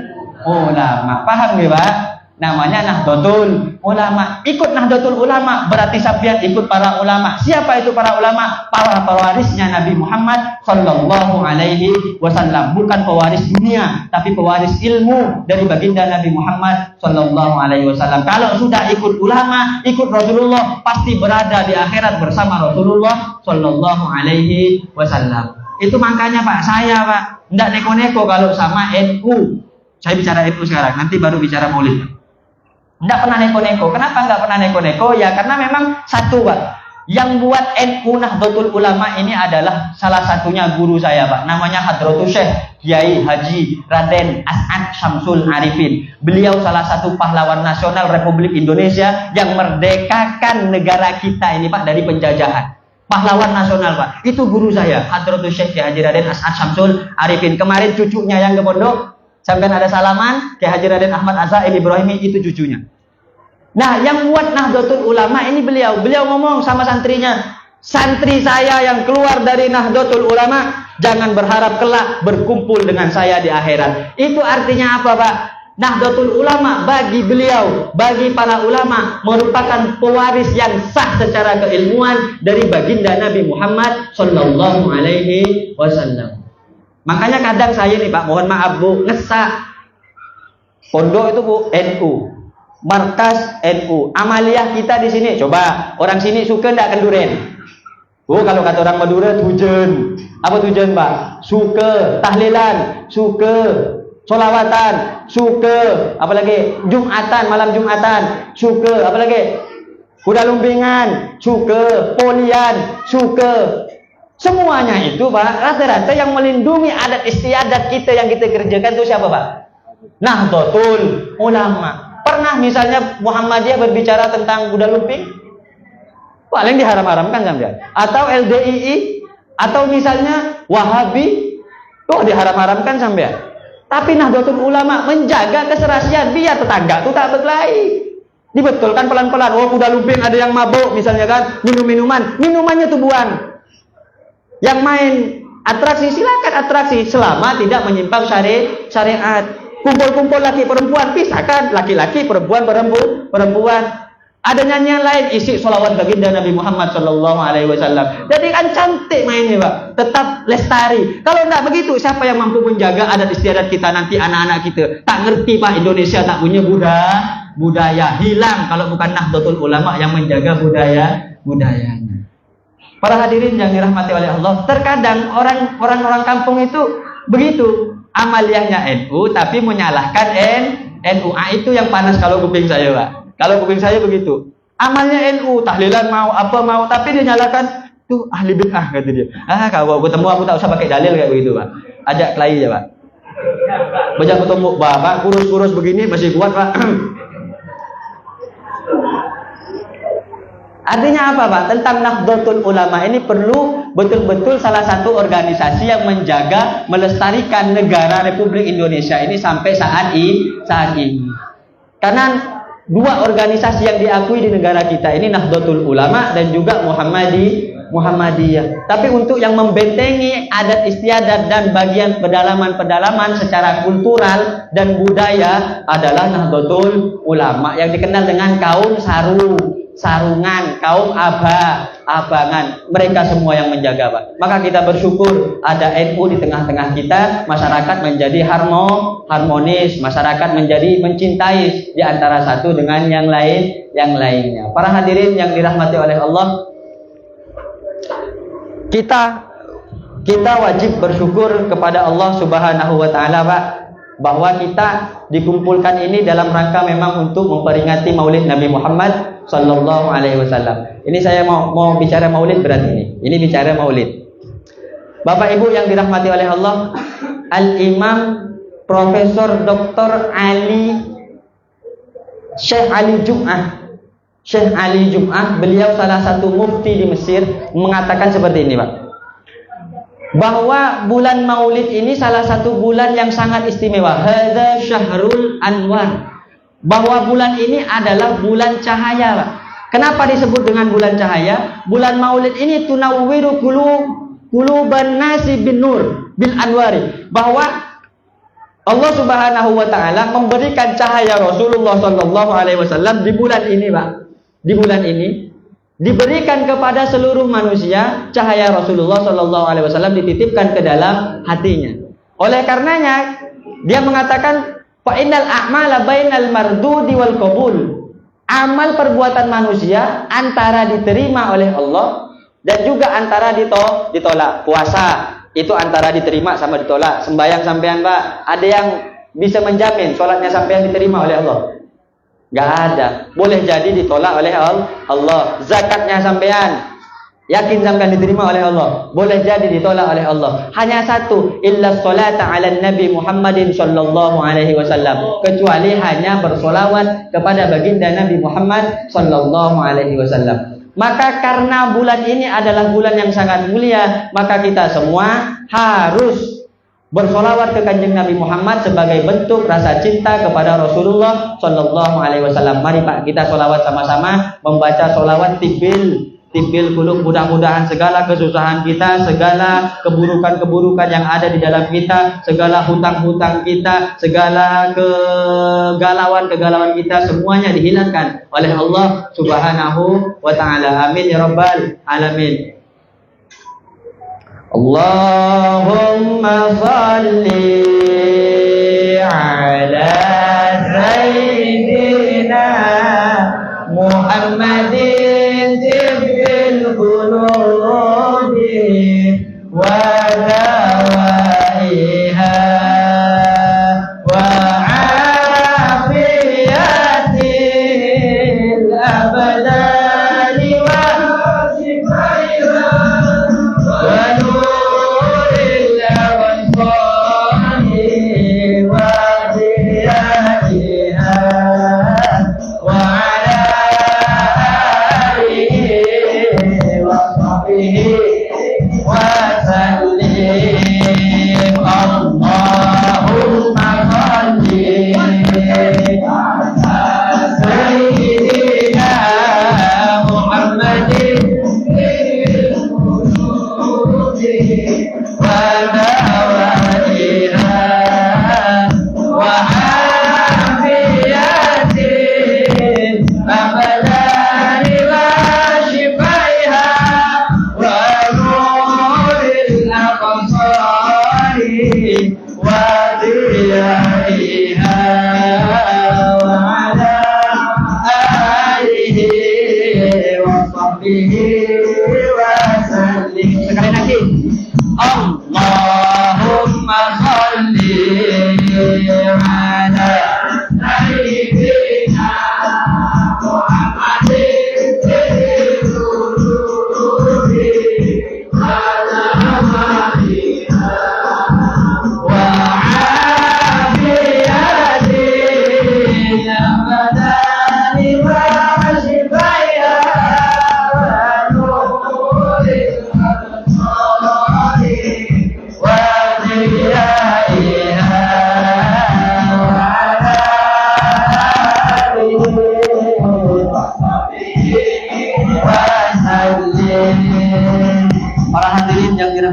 Ulama. Paham ya, Pak? Namanya Nahdlatul Ulama. Ikut Nahdlatul Ulama berarti Sapiat ikut para ulama. Siapa itu para ulama? Para pewarisnya Nabi Muhammad sallallahu alaihi wasallam. Bukan pewaris dunia, tapi pewaris ilmu dari baginda Nabi Muhammad sallallahu alaihi wasallam. Kalau sudah ikut ulama, ikut Rasulullah, pasti berada di akhirat bersama Rasulullah sallallahu alaihi wasallam. Itu makanya, Pak, saya, Pak, enggak neko-neko kalau sama NU. Saya bicara NU sekarang, nanti baru bicara Maulid. Tidak pernah neko-neko. Kenapa nggak pernah neko-neko? Ya karena memang satu, Pak. Yang buat NU Nahdlatul Ulama ini adalah salah satunya guru saya, Pak. Namanya Hadratus Syekh Kiai Haji Raden As'ad Syamsul Arifin. Beliau salah satu pahlawan nasional Republik Indonesia yang merdekakan negara kita ini, Pak, dari penjajahan. Pahlawan nasional, Pak. Itu guru saya, Hadratus Syekh Kiai Haji Raden As'ad Syamsul Arifin. Kemarin cucunya yang ke pondok, sampai ada salaman, Kiai Haji Raden Ahmad Azail Ibrahimi, itu cucunya. Nah, yang buat Nahdlatul Ulama ini beliau ngomong sama santrinya, santri saya yang keluar dari Nahdlatul Ulama jangan berharap kelak berkumpul dengan saya di akhirat. Itu artinya apa, Pak? Nahdlatul Ulama bagi beliau, bagi para ulama merupakan pewaris yang sah secara keilmuan dari baginda Nabi Muhammad sallallahu alaihi wasallam. Makanya kadang saya nih, Pak, mohon maaf, Bu, ngesak pondok itu, Bu, NU, markas NU, amaliyah kita di sini. Coba orang sini suka ndak kenduren? Bu, kalau kata orang Madura tujen. Apa tujen, Pak? Suka tahlilan, suka solawatan, suka apalagi Jumatan, malam Jumatan, suka apalagi kuda lumpingan, suka polian, suka. Semuanya itu, Pak, rata-rata yang melindungi adat istiadat kita yang kita kerjakan itu siapa, Pak? Nahdlatul Ulama. Pernah misalnya Muhammadiyah berbicara tentang kuda lumping? Paling diharam-haramkan sampean. Atau LDII, atau misalnya Wahabi, diharam-haramkan sampean. Tapi Nahdlatul Ulama menjaga keserasian biar tetangga itu tak berkelahi. Dibetulkan pelan-pelan. Oh, kuda lumping ada yang mabuk misalnya kan, minumannya tuh buang. Yang main atraksi silakan atraksi selama tidak menyimpang syariat. Kumpul-kumpul laki perempuan pisahkan, laki-laki perempuan. Ada nyanyian lain isi sholawat baginda Nabi Muhammad sallallahu alaihi wasallam. Jadi kan cantik mainnya, Pak. Tetap lestari. Kalau enggak begitu, siapa yang mampu menjaga adat istiadat kita nanti anak-anak kita? Tak ngerti, Pak, Indonesia tak punya budaya. Hilang kalau bukan Nahdlatul Ulama yang menjaga budayanya. Para hadirin yang dirahmati oleh Allah, terkadang orang-orang kampung itu begitu, amaliyahnya NU tapi menyalahkan NU. Itu yang panas kalau kuping saya, Pak. Kalau kuping saya begitu. Amalnya NU, tahlilan mau, apa mau, tapi dia nyalakan tuh ahli bid'ah, kata dia. Kalau ketemu aku tak usah pakai dalil kayak begitu, Pak. Ajak kelahi ya, Pak. Bajak ketemu Bapak kurus-kurus begini masih kuat, Pak. Artinya apa, Pak? Tentang Nahdlatul Ulama ini perlu betul-betul salah satu organisasi yang menjaga, melestarikan negara Republik Indonesia ini sampai saat ini. Karena dua organisasi yang diakui di negara kita ini, Nahdlatul Ulama dan juga Muhammadiyah. Tapi untuk yang membentengi adat istiadat dan bagian pedalaman-pedalaman secara kultural dan budaya adalah Nahdlatul Ulama yang dikenal dengan kaum sarungan, kaum abangan. Mereka semua yang menjaga, Pak. Maka kita bersyukur ada NU di tengah-tengah kita, masyarakat menjadi harmonis, masyarakat menjadi mencintai di antara satu dengan yang lainnya. Para hadirin yang dirahmati oleh Allah, kita wajib bersyukur kepada Allah Subhanahu wa taala, Pak, bahwa kita dikumpulkan ini dalam rangka memang untuk memperingati Maulid Nabi Muhammad sallallahu alaihi wasallam. Ini saya mau bicara Maulid berarti ini. Ini bicara Maulid. Bapak Ibu yang dirahmati oleh Allah, Al-Imam Profesor Dr. Syekh Ali Jum'ah, beliau salah satu mufti di Mesir, mengatakan seperti ini, Pak. Bahwa bulan Maulid ini salah satu bulan yang sangat istimewa. Hadza syahrul anwar. Bahwa bulan ini adalah bulan cahaya, Pak. Kenapa disebut dengan bulan cahaya? Bulan Maulid ini tunawwiru quluban nasi bin nur bil anwari. Bahwa Allah Subhanahu wa taala memberikan cahaya Rasulullah sallallahu alaihi wasallam di bulan ini, Pak. Di bulan ini diberikan kepada seluruh manusia cahaya Rasulullah sallallahu alaihi wasallam dititipkan ke dalam hatinya. Oleh karenanya dia mengatakan fa innal a'mala bainal mardudi wal qabul. Amal perbuatan manusia antara diterima oleh Allah dan juga antara ditolak. Puasa itu antara diterima sama ditolak. Sembahyang sampean, Pak, ada yang bisa menjamin salatnya sampean diterima oleh Allah? Gak ada. Boleh jadi ditolak oleh Allah. Zakatnya sampean, yakin sampean diterima oleh Allah? Boleh jadi ditolak oleh Allah. Hanya satu, illa sholata ala Nabi Muhammadin sallallahu alaihi wasallam, kecuali hanya bersolawat kepada baginda Nabi Muhammad sallallahu alaihi wasallam. Maka karena bulan ini adalah bulan yang sangat mulia, maka kita semua harus bersolawat ke kanjeng Nabi Muhammad sebagai bentuk rasa cinta kepada Rasulullah sallallahu alaihi wasallam. Mari, Pak, kita solawat sama-sama, membaca solawat tibil kulub. Mudah-mudahan segala kesusahan kita, segala keburukan-keburukan yang ada di dalam kita, segala hutang-hutang kita, segala kegalauan-kegalauan kita, semuanya dihilangkan oleh Allah Subhanahu wa ta'ala. Amin ya rabbal alamin. Allahumma salli ala Sayyidina Muhammadin tibbil qulubi wa dawaiha wa afiyatil abadani wa sifaiha wa nuril absari wa ziyaiha wa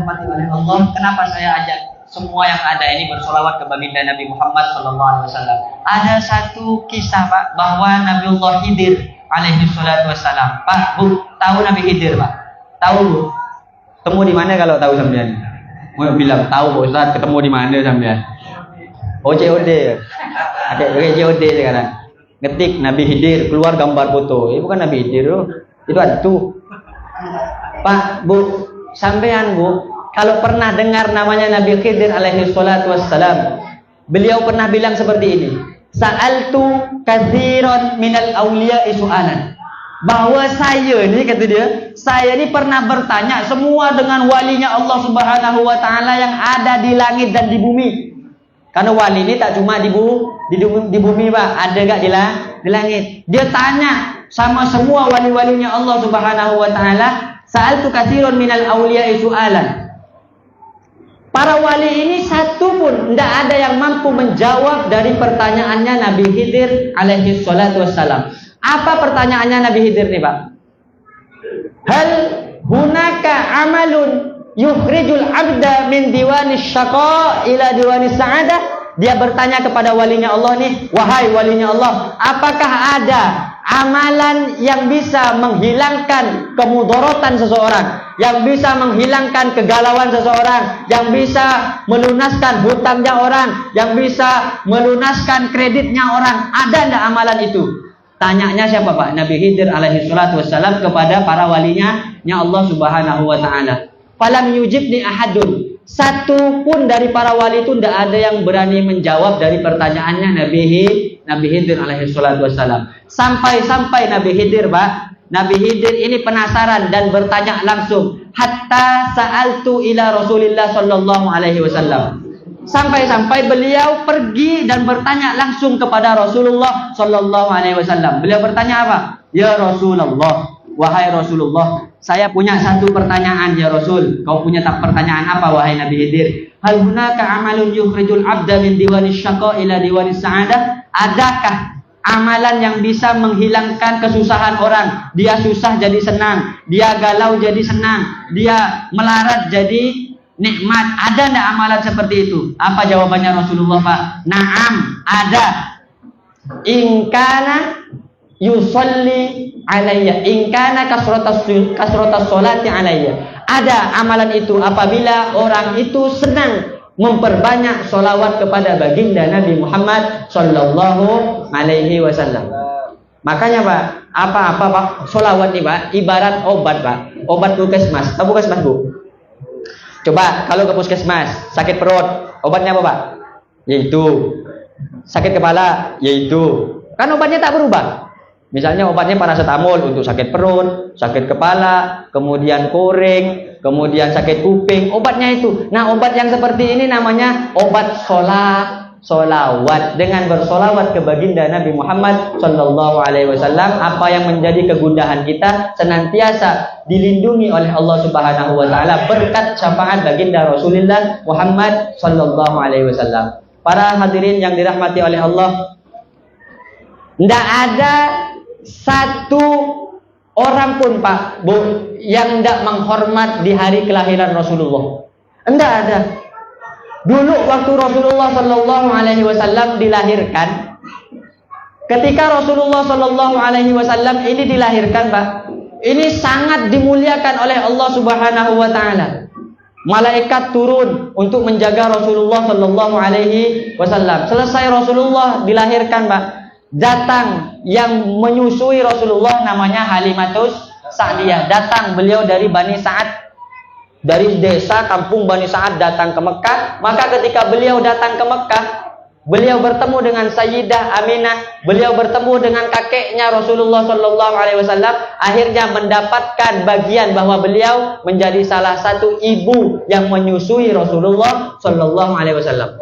dirahmati oleh Allah, kenapa saya ajak semua yang ada ini bersolawat ke baginda Nabi Muhammad SAW? Ada satu kisah Pak, bahwa Nabiullah Khidir alaihi salatu wassalam. Pak, Bu, tahu Nabi Khidir Pak? Tahu Bu? Ketemu di mana kalau tahu sampean? Mau bilang tahu Pak Ustaz, ketemu di mana sampean? Oh, COD. Ada pakai COD sekarang. Ngetik Nabi Khidir, keluar gambar foto. Ini bukan Nabi Khidir, itu hantu. Pak, Bu, sampean Bu, kalau pernah dengar namanya Nabi Khidir alaihi salatu wassalam, beliau pernah bilang seperti ini, sa'altu katsiran minal awliya'i su'alan. Bahwa saya ini, kata dia, saya ini pernah bertanya semua dengan walinya Allah Subhanahu wa taala yang ada di langit dan di bumi. Karena wali ini tak cuma di bumi Pak, ada gak di langit. Dia tanya sama semua wali-walinya Allah Subhanahu wa taala, sa'altu katsiran minal awliya'i su'alan. Para wali ini satu pun tidak ada yang mampu menjawab dari pertanyaannya Nabi Khidir alaihi salatu wassalam. Apa pertanyaannya Nabi Khidir nih Pak? Hal hunaka amalun yukhrijul abda min diwanis syaqa ila diwanis sa'adah. Dia bertanya kepada walinya Allah nih, wahai walinya Allah, apakah ada amalan yang bisa menghilangkan kemudorotan seseorang, yang bisa menghilangkan kegalauan seseorang, yang bisa melunaskan hutangnya orang, yang bisa melunaskan kreditnya orang? Ada enggak amalan itu? Tanyanya siapa Pak? Nabi Khidir alaihi salatu wassalam kepada para walinya Allah Subhanahu wa taala. Falam yujibni ahadun. Satu pun dari para wali itu tidak ada yang berani menjawab dari pertanyaannya Nabi Khidir alaihi salatu wassalam. Sampai Nabi Khidir Pak, Nabi Khidir ini penasaran dan bertanya langsung, hatta sa'altu ila Rasulillah sallallahu alaihi wasallam. Sampai beliau pergi dan bertanya langsung kepada Rasulullah sallallahu alaihi wasallam. Beliau bertanya apa? Ya Rasulullah, wahai Rasulullah, saya punya satu pertanyaan ya Rasul. Kau punya pertanyaan apa wahai Nabi Khidir? Hal hunaka amalun yukhrijul abda min diwanis syaqa ila diwanis sa'adah? Adakah amalan yang bisa menghilangkan kesusahan orang? Dia susah jadi senang, dia galau jadi senang, dia melarat jadi nikmat. Ada enggak amalan seperti itu? Apa jawabannya Rasulullah Pak? Naam, ada. In kana yusalli alayya, in kana kasratas sholati alayya. Ada amalan itu apabila orang itu senang memperbanyak sholawat kepada baginda Nabi Muhammad sallallahu alaihi wasallam. Makanya Pak, apa Pak? Sholawat nih Pak, ibarat obat Pak. Obat puskesmas. Tahu puskesmas Bu? Coba kalau ke puskesmas sakit perut, obatnya apa Pak? Yaitu. Sakit kepala, yaitu. Kan obatnya tak berubah. Misalnya obatnya paracetamol untuk sakit perut, sakit kepala, kemudian koring, kemudian sakit kuping, obatnya itu. Nah, obat yang seperti ini namanya obat solawat. Dengan bersolawat ke baginda Nabi Muhammad sallallahu alaihi wasallam, apa yang menjadi kegundahan kita senantiasa dilindungi oleh Allah Subhanahu wa taala berkat syafaat baginda Rasulullah Muhammad sallallahu alaihi wasallam. Para hadirin yang dirahmati oleh Allah, tidak ada satu orang pun Pak Bu yang tidak menghormat di hari kelahiran Rasulullah. Tidak ada. Dulu waktu Rasulullah sallallahu alaihi wasallam dilahirkan, ketika Rasulullah sallallahu alaihi wasallam ini dilahirkan Pak, ini sangat dimuliakan oleh Allah Subhanahu wa taala. Malaikat turun untuk menjaga Rasulullah sallallahu alaihi wasallam. Selesai Rasulullah dilahirkan Pak, datang yang menyusui Rasulullah namanya Halimatus Sa'diyah. Datang beliau dari Bani Sa'ad, dari desa kampung Bani Sa'ad datang ke Mekah. Maka ketika beliau datang ke Mekah, beliau bertemu dengan Sayyidah Aminah, beliau bertemu dengan kakeknya Rasulullah sallallahu alaihi wasallam, akhirnya mendapatkan bagian bahwa beliau menjadi salah satu ibu yang menyusui Rasulullah sallallahu alaihi wasallam.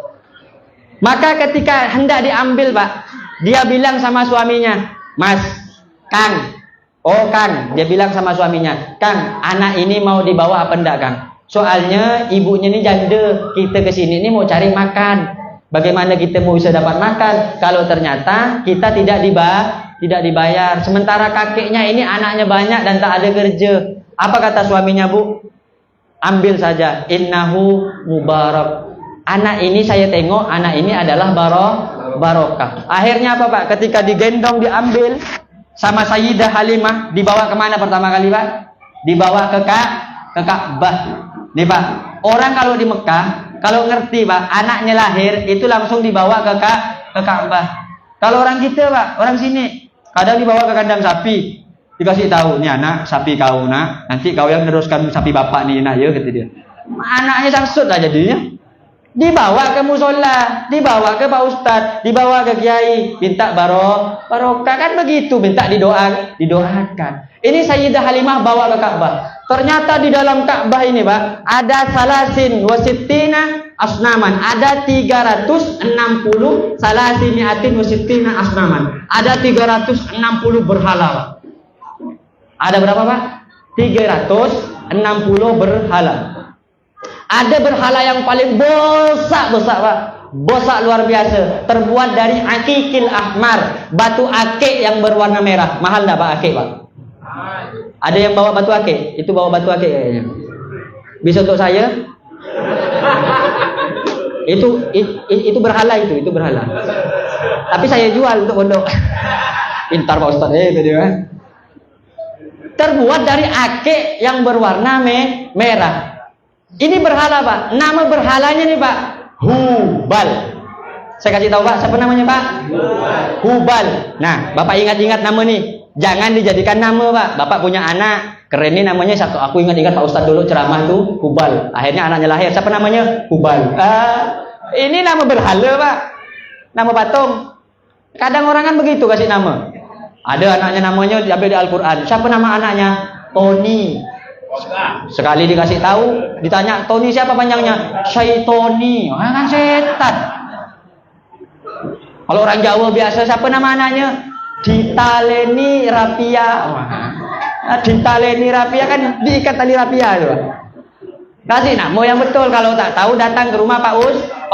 Maka ketika hendak diambil Pak, dia bilang sama suaminya, Mas, Kang, oh Kang, dia bilang sama suaminya, Kang, anak ini mau dibawa apa enggak Kang? Soalnya ibunya ini janda, kita kesini ini mau cari makan. Bagaimana kita mau bisa dapat makan kalau ternyata kita tidak dibayar? Sementara kakeknya ini anaknya banyak dan tak ada kerja. Apa kata suaminya Bu? ambil saja. Innahu mubarak. Anak ini saya tengok, anak ini adalah barokah. Akhirnya apa Pak? Ketika digendong diambil sama Sayyidah Halimah, dibawa kemana pertama kali Pak? Dibawa ke Ka'bah. Nih Pak, orang kalau di Mekah, kalau ngerti Pak, anaknya lahir itu langsung dibawa ke Ka'bah. Kalau orang kita Pak, orang sini, kadang dibawa ke kandang sapi, dikasih tahu, nih anak sapi kau nak, nanti kau yang teruskan sapi bapak nih nak ya, gitu dia. Anaknya sangsut lah jadinya. Dibawa ke musola, dibawa ke Pak Ustadz, dibawa ke kiai, minta barokah kan begitu, minta didoakan. Ini Sayyidah Halimah bawa ke Ka'bah. Ternyata di dalam Ka'bah ini Pak, ada salasin wasittina asnaman, ada 360 salasiniatin wasittina asnaman. Ada 360 berhala Pak. Ada berapa Pak? 360 berhala. Ada berhala yang paling besar Pak. Besar luar biasa. Terbuat dari akikil ahmar, batu akik yang berwarna merah. Mahal dah Pak akik Pak? Ada yang bawa batu akik? Itu bawa batu akik kayaknya. Bisa untuk saya? Itu berhala itu berhala. Tapi saya jual untuk pondok. Pintar Pak Ustaz itu dia. Terbuat dari akik yang berwarna merah. Ini berhala Pak. Nama berhalanya nih Pak, Hubal. Saya kasih tahu Pak, siapa namanya Pak? Hubal. Nah, Bapak ingat-ingat nama nih. Jangan dijadikan nama Pak. Bapak punya anak, keren nih namanya satu. Aku ingat-ingat Pak Ustadz dulu ceramah tuh Hubal. Akhirnya anaknya lahir. Siapa namanya? Hubal. Ini nama berhala Pak. Nama patung. Kadang orang kan begitu kasih nama. Ada anaknya namanya diambil di Al-Quran. Siapa nama anaknya? Tony. Sekali dikasih tahu, ditanya Tony siapa panjangnya? Syaitoni. Kan setan. Kalau orang Jawa biasa siapa nama anaknya? Ditaleni Rapia. Ditaleni Rapia kan diikat tali rapia itu. Kasih nama yang betul. Kalau tak tahu datang ke rumah Pak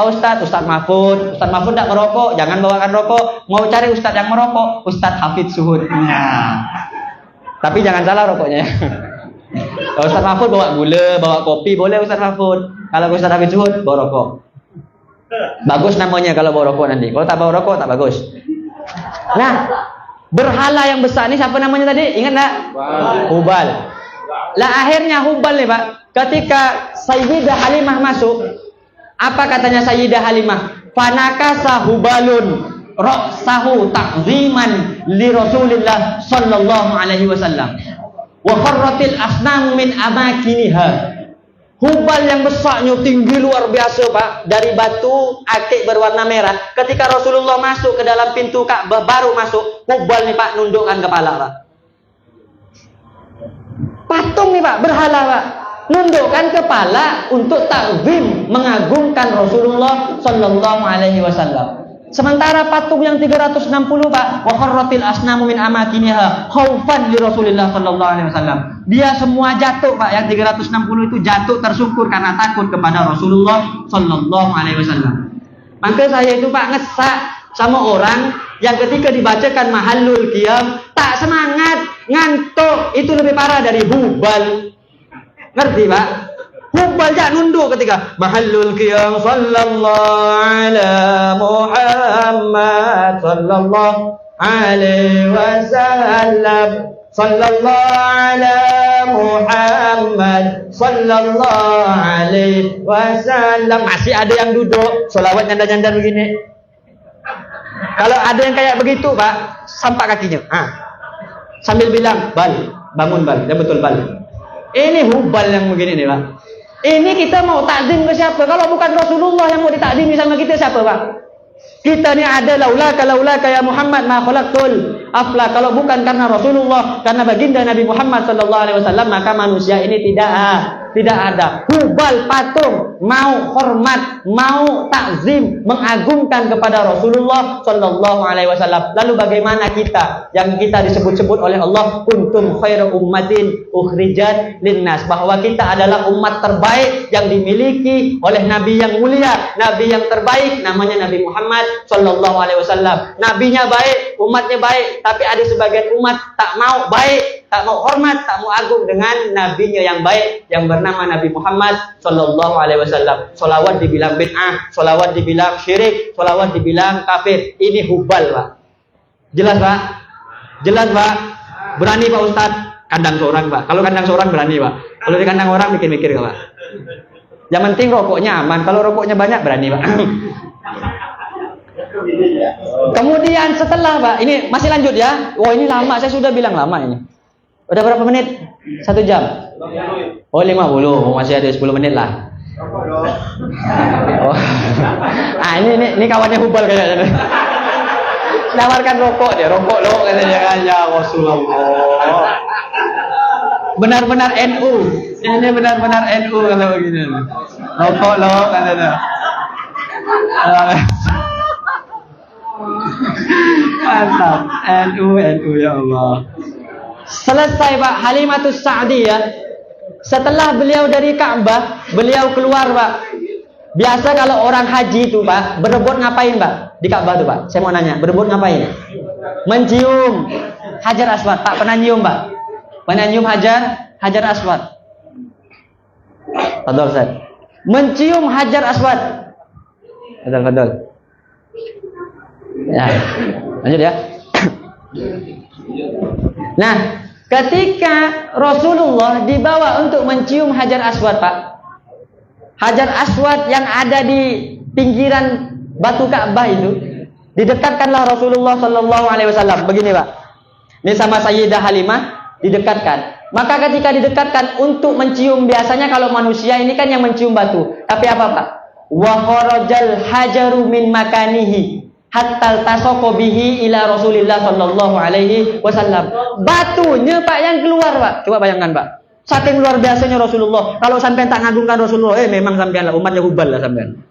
Ustadz Mahfud. Ustadz Mahfud tak merokok, jangan bawakan rokok. Mau cari Ustadz yang merokok, Ustadz Hafid Suhud. Nah. Tapi jangan salah rokoknya. Kalau Ustadz Mahfud bawa gula, bawa kopi, boleh Ustadz Mahfud. Kalau Ustadz Hafid Suhud bawa rokok. Bagus namanya kalau bawa rokok nanti. Kalau tak bawa rokok tak bagus. Nah, berhala yang besar ini siapa namanya tadi? Ingat tak? Hubal. Lah akhirnya Hubal nih Pak, ketika Sayyidah Halimah masuk, apa katanya Sayyidah Halimah? Fanakasa Hubalun ra'sahu ta'ziman li Rasulillah sallallahu alaihi wasallam. Wa kharratil asnamu min amakiniha. Hubal yang besarnya tinggi luar biasa Pak, dari batu akik berwarna merah. Ketika Rasulullah masuk ke dalam pintu Ka'bah, baru masuk, Hubal nih Pak nundukkan kepala Pak. Patung nih Pak, berhala Pak, nundukkan kepala untuk takzim, mengagungkan Rasulullah sallallahu alaihi wasallam. Sementara patung yang 360 Pak, wa kharratil asnamu min amakiniha khaufan li Rasulillah sallallahu alaihi wasallam. Dia semua jatuh Pak, yang 360 itu jatuh tersungkur karena takut kepada Rasulullah sallallahu alaihi wasallam. Maka saya itu Pak ngesak sama orang yang ketika dibacakan mahallul qiyam tak semangat, ngantuk, itu lebih parah dari Hubal. Ngerti Pak? Hubal jak nunduk ketika mahallul qiyam sallallahu ala Muhammad sallallahu alaihi wasallam sallallahu ala Muhammad sallallahu alaihi wasallam. Masih ada yang duduk selawat nyandar-nyandar begini. Kalau ada yang kayak begitu Pak, sampak kakinya. Sambil bilang, "Bal, bangun Bal." Ya betul Bal. Ini Hubal yang begini nih Pak. Ini kita mau takdim ke siapa? Kalau bukan Rasulullah yang mau ditakdimi sama kita, siapa Pak? Kita ni ada laulaka ya Muhammad ma khalaqtul afla. Kalau bukan karena Rasulullah, karena baginda Nabi Muhammad sallallahu alaihi wasallam, maka manusia ini tidak ada. Hubal patung, mau hormat, mau takzim, mengagungkan kepada Rasulullah sallallahu alaihi wasallam. Lalu bagaimana kita yang kita disebut-sebut oleh Allah kuntum khairu ummatin ukhrijat linnas, bahwa kita adalah umat terbaik yang dimiliki oleh Nabi yang mulia, Nabi yang terbaik, namanya Nabi Muhammad sallallahu alaihi wasallam. Nabinya baik, umatnya baik, tapi ada sebagian umat tak mau baik. tak mau hormat, tak mau agung dengan nabinya yang baik yang bernama Nabi Muhammad sallallahu alaihi wasallam. Solawat dibilang bid'ah, solawat dibilang syirik, solawat dibilang kafir. Ini hubal, Pak. Jelas, Pak? Jelas, Pak? Berani Pak Ustaz? Kandang seorang, Pak. Kalau kandang seorang berani, Pak. Kalau di kandang orang mikir-mikir, Pak. Yang penting rokoknya aman. Kalau rokoknya banyak berani, Pak. Kemudian setelah, Pak, ini masih lanjut ya. Wah, ini lama, saya sudah bilang lama ini. Udah berapa menit? 1 jam. Oh, 50. Oh, masih ada 10 menit lah. Oh. Ah, ini kawannya Hubal kayaknya. Nawarkan rokok dia, rokok lo katanya kan, ya Rasulullah. Benar-benar NU. Ini benar-benar NU kalau begini. Rokok lo katanya. Mantap, NU ya Allah. Selesai Pak, Halimatus Sa'diyah. Setelah beliau dari Ka'bah, beliau keluar Pak. Biasa kalau orang haji itu Pak, berebut ngapain Pak? Di Ka'bah tuh Pak, saya mau nanya, berebut ngapain? Mencium Hajar Aswad. Pak pernah nyium Pak? Pernah nyium Hajar Aswad? Fadol Ustaz. Mencium Hajar Aswad. Fadol. Ya, lanjut ya. Nah, ketika Rasulullah dibawa untuk mencium Hajar Aswad, Pak. Hajar Aswad yang ada di pinggiran batu Ka'bah itu, didekatkanlah Rasulullah sallallahu alaihi wasallam. Begini, Pak. Ini sama Sayyidah Halimah didekatkan. Maka ketika didekatkan untuk mencium, biasanya kalau manusia ini kan yang mencium batu. Tapi apa, Pak? Wa kharajal hajaru min makanihi hatta tasaqqa bihi ila Rasulillah sallallahu alaihi wasallam. Batunya Pak yang keluar, Pak. Coba bayangkan, Pak. Saking luar biasanya Rasulullah. Kalau sampean tak ngagungkan Rasulullah, memang sampean lah umatnya Hubal lah sampean.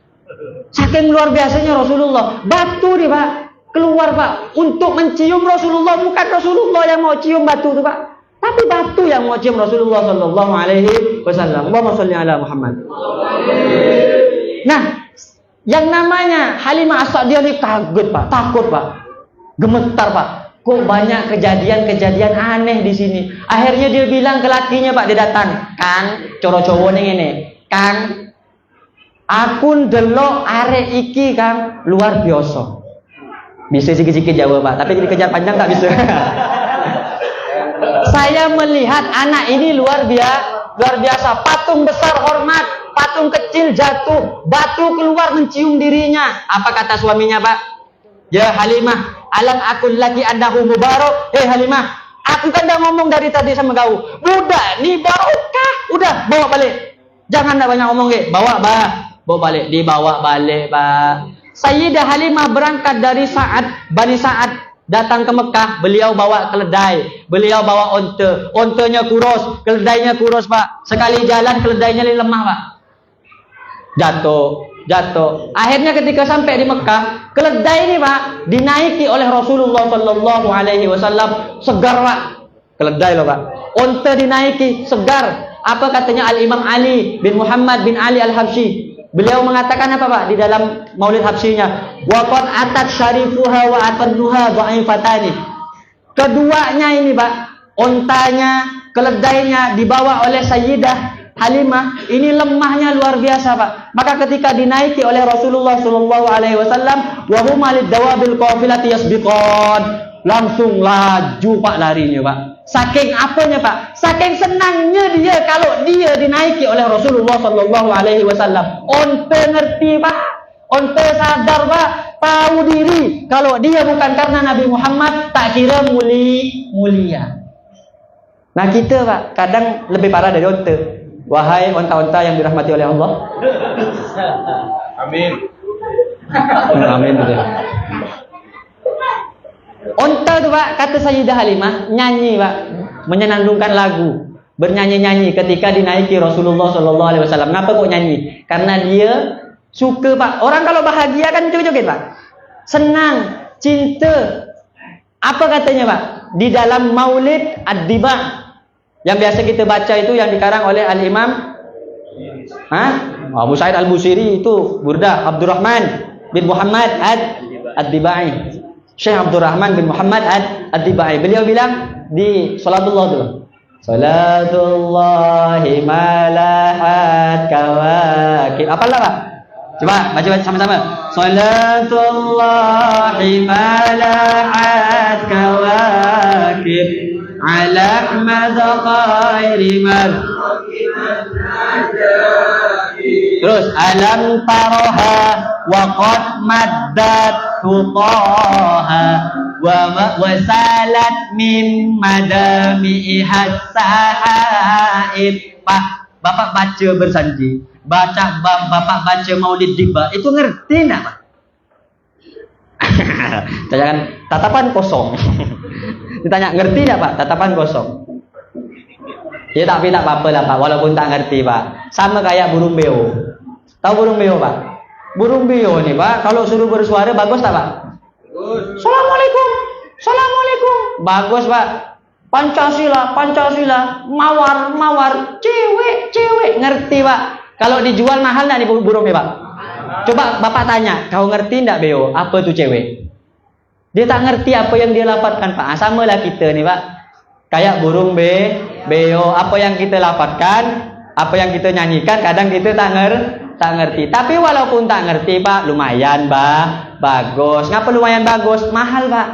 Saking luar biasanya Rasulullah. Batu nih, Pak. Keluar, Pak, untuk mencium Rasulullah. Bukan Rasulullah yang mau cium batu itu, Pak. Tapi batu yang mau cium Rasulullah sallallahu alaihi wasallam. Allahumma shalli ala Muhammad. Nah, yang namanya Halimah As-Sa'diyah ini kaget Pak, takut Pak, gemetar Pak. Kok banyak kejadian-kejadian aneh di sini. Akhirnya dia bilang ke lakinya Pak, dia datang, Kang, coro-coro ning ngene, Kang, aku ndelok arek iki Kang luar biasa. Bisa sikit-sikit Jawa Pak, tapi dikejar panjang tak bisa. Saya melihat anak ini luar biasa, patung besar hormat, patung kecil jatuh, batu keluar mencium dirinya. Apa kata suaminya, Pak? Ya Halimah, alam akul lagi andahu mubarak. Halimah, aku kan dah ngomong dari tadi sama kau. Budak ni barokah. Udah, bawa balik. Jangan dah banyak ngomong, bawa balik, dibawa balik, Pak. Sayyidah Halimah berangkat dari Bani Sa'ad datang ke Mekah, beliau bawa keledai, beliau bawa ontanya kurus, keledainya kurus Pak. Sekali jalan keledainya lemah Pak. Jatuh. Akhirnya ketika sampai di Mekah, keledai ini Pak dinaiki oleh Rasulullah sallallahu alaihi wasallam, segar Pak. Keledai loh Pak. Onta dinaiki, segar. Apa katanya Al-Imam Ali bin Muhammad bin Ali Al-Habsyi? Beliau mengatakan apa Pak di dalam Maulid Habsyinya? Waqad atat syarifuha wa atannuha dha'ifatani. Keduanya ini Pak, ontanya, keledainya dibawa oleh Sayyidah Halimah, ini lemahnya luar biasa Pak. Maka ketika dinaiki oleh Rasulullah sallallahu alaihi wasallam, wa huma lid-dawabil qafilati yasbiqan, langsung laju Pak larinya Pak. Saking apanya Pak? Saking senangnya dia kalau dia dinaiki oleh Rasulullah sallallahu alaihi wasallam. Onta ngerti Pak, onta sadar Pak, tahu diri kalau dia bukan karena Nabi Muhammad, tak kira mulia. Nah kita Pak kadang lebih parah dari onta. Wahai onta-onta yang dirahmati oleh Allah. Amin. Amin. Onta itu Pak, kata Sayyidah Halimah, nyanyi Pak, menyenandungkan lagu, bernyanyi-nyanyi ketika dinaiki Rasulullah sallallahu alaihi wasallam. Kenapa kok nyanyi? Karena dia suka Pak. Orang kalau bahagia kan joget-joget Pak. Senang, cinta. Apa katanya Pak? Di dalam Maulid Ad-Diba yang biasa kita baca itu yang dikarang oleh Al-Imam Abu Sa'id Al-Busiri, itu Burdah Abdurrahman bin Muhammad Ad-Dibai. Syekh Abdurrahman bin Muhammad Ad-Dibai. Beliau bilang di salatullah dulu. Salatullahi malahat kawakib. Apalah Pak? Coba baca sama-sama. Salatullahi malahat kawakib ala ahmad khairi mar. Terus alam taroha wa qad maddat tuqaha wa salat min madami hasahaib. Pak, Bapak baca bersanji, Bapak baca Maulid Diba, itu ngerti enggak, Pak? Jangan tatapan kosong. Ditanya ngerti enggak, Pak? Tatapan kosong. Ya tapi tak apa-apa lah Pak, walaupun tak ngerti Pak. Sama kayak burung beo. Tahu burung beo Pak? Burung beo nih Pak, kalau suruh bersuara bagus tak Pak? Bagus. Assalamualaikum, Assalamualaikum. Bagus Pak. Pancasila, Pancasila, mawar, mawar, cewek, cewek. Ngerti Pak? Kalau dijual mahal nggak nih burungnya Pak? Coba Bapak tanya, kau ngerti nggak beo? Apa tuh cewek? Dia tak ngerti apa yang dia lafadzkan Pak. Sama lah kita nih Pak. Kayak burung beo, apa yang kita lafadzkan, apa yang kita nyanyikan, kadang kita tak ngerti. Tapi walaupun tak ngerti Pak, lumayan Pak, bagus. Ngapa lumayan bagus? Mahal Pak,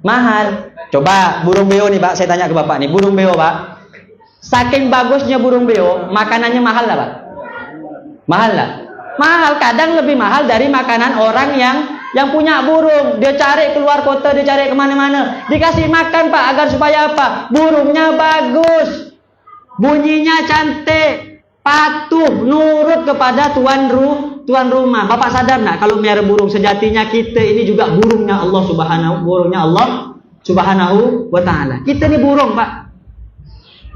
mahal. Coba burung beo nih Pak, saya tanya ke Bapak nih, burung beo Pak, saking bagusnya burung beo, makanannya mahal lah Pak? Mahal lah? Mahal, kadang lebih mahal dari makanan orang yang punya burung. Dia cari keluar kota, dia cari kemana-mana, dikasih makan Pak, agar supaya apa? Burungnya bagus, bunyinya cantik, patuh, nurut kepada tuan rumah. Bapak sadar nggak kalau melihara burung, sejatinya kita ini juga burungnya Allah Subhanahu wa ta'ala. Kita ini burung Pak.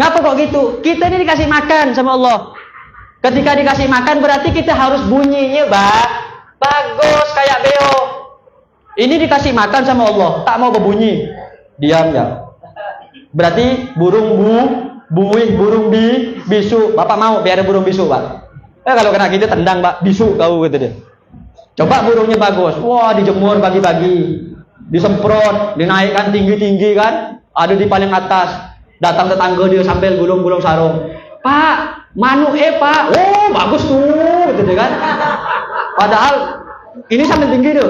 Ngapa kok gitu? Kita ini dikasih makan sama Allah. Ketika dikasih makan berarti kita harus bunyinya bagus kayak beo. Ini dikasih makan sama Allah, tak mau berbunyi, diam ya. Berarti burung buih, burung bisu. Bapak mau biar burung bisu Pak? Kalau kena kita tendang Pak, bisu kau gitu dia. Coba burungnya bagus, wah dijemur pagi-pagi, disemprot, dinaikkan tinggi-tinggi kan, ada di paling atas. Datang tetangga dia sambil gulung-gulung sarung. Pak, manuk Pak, oh bagus tuh, gitu kan. Padahal ini sambil tinggi tuh.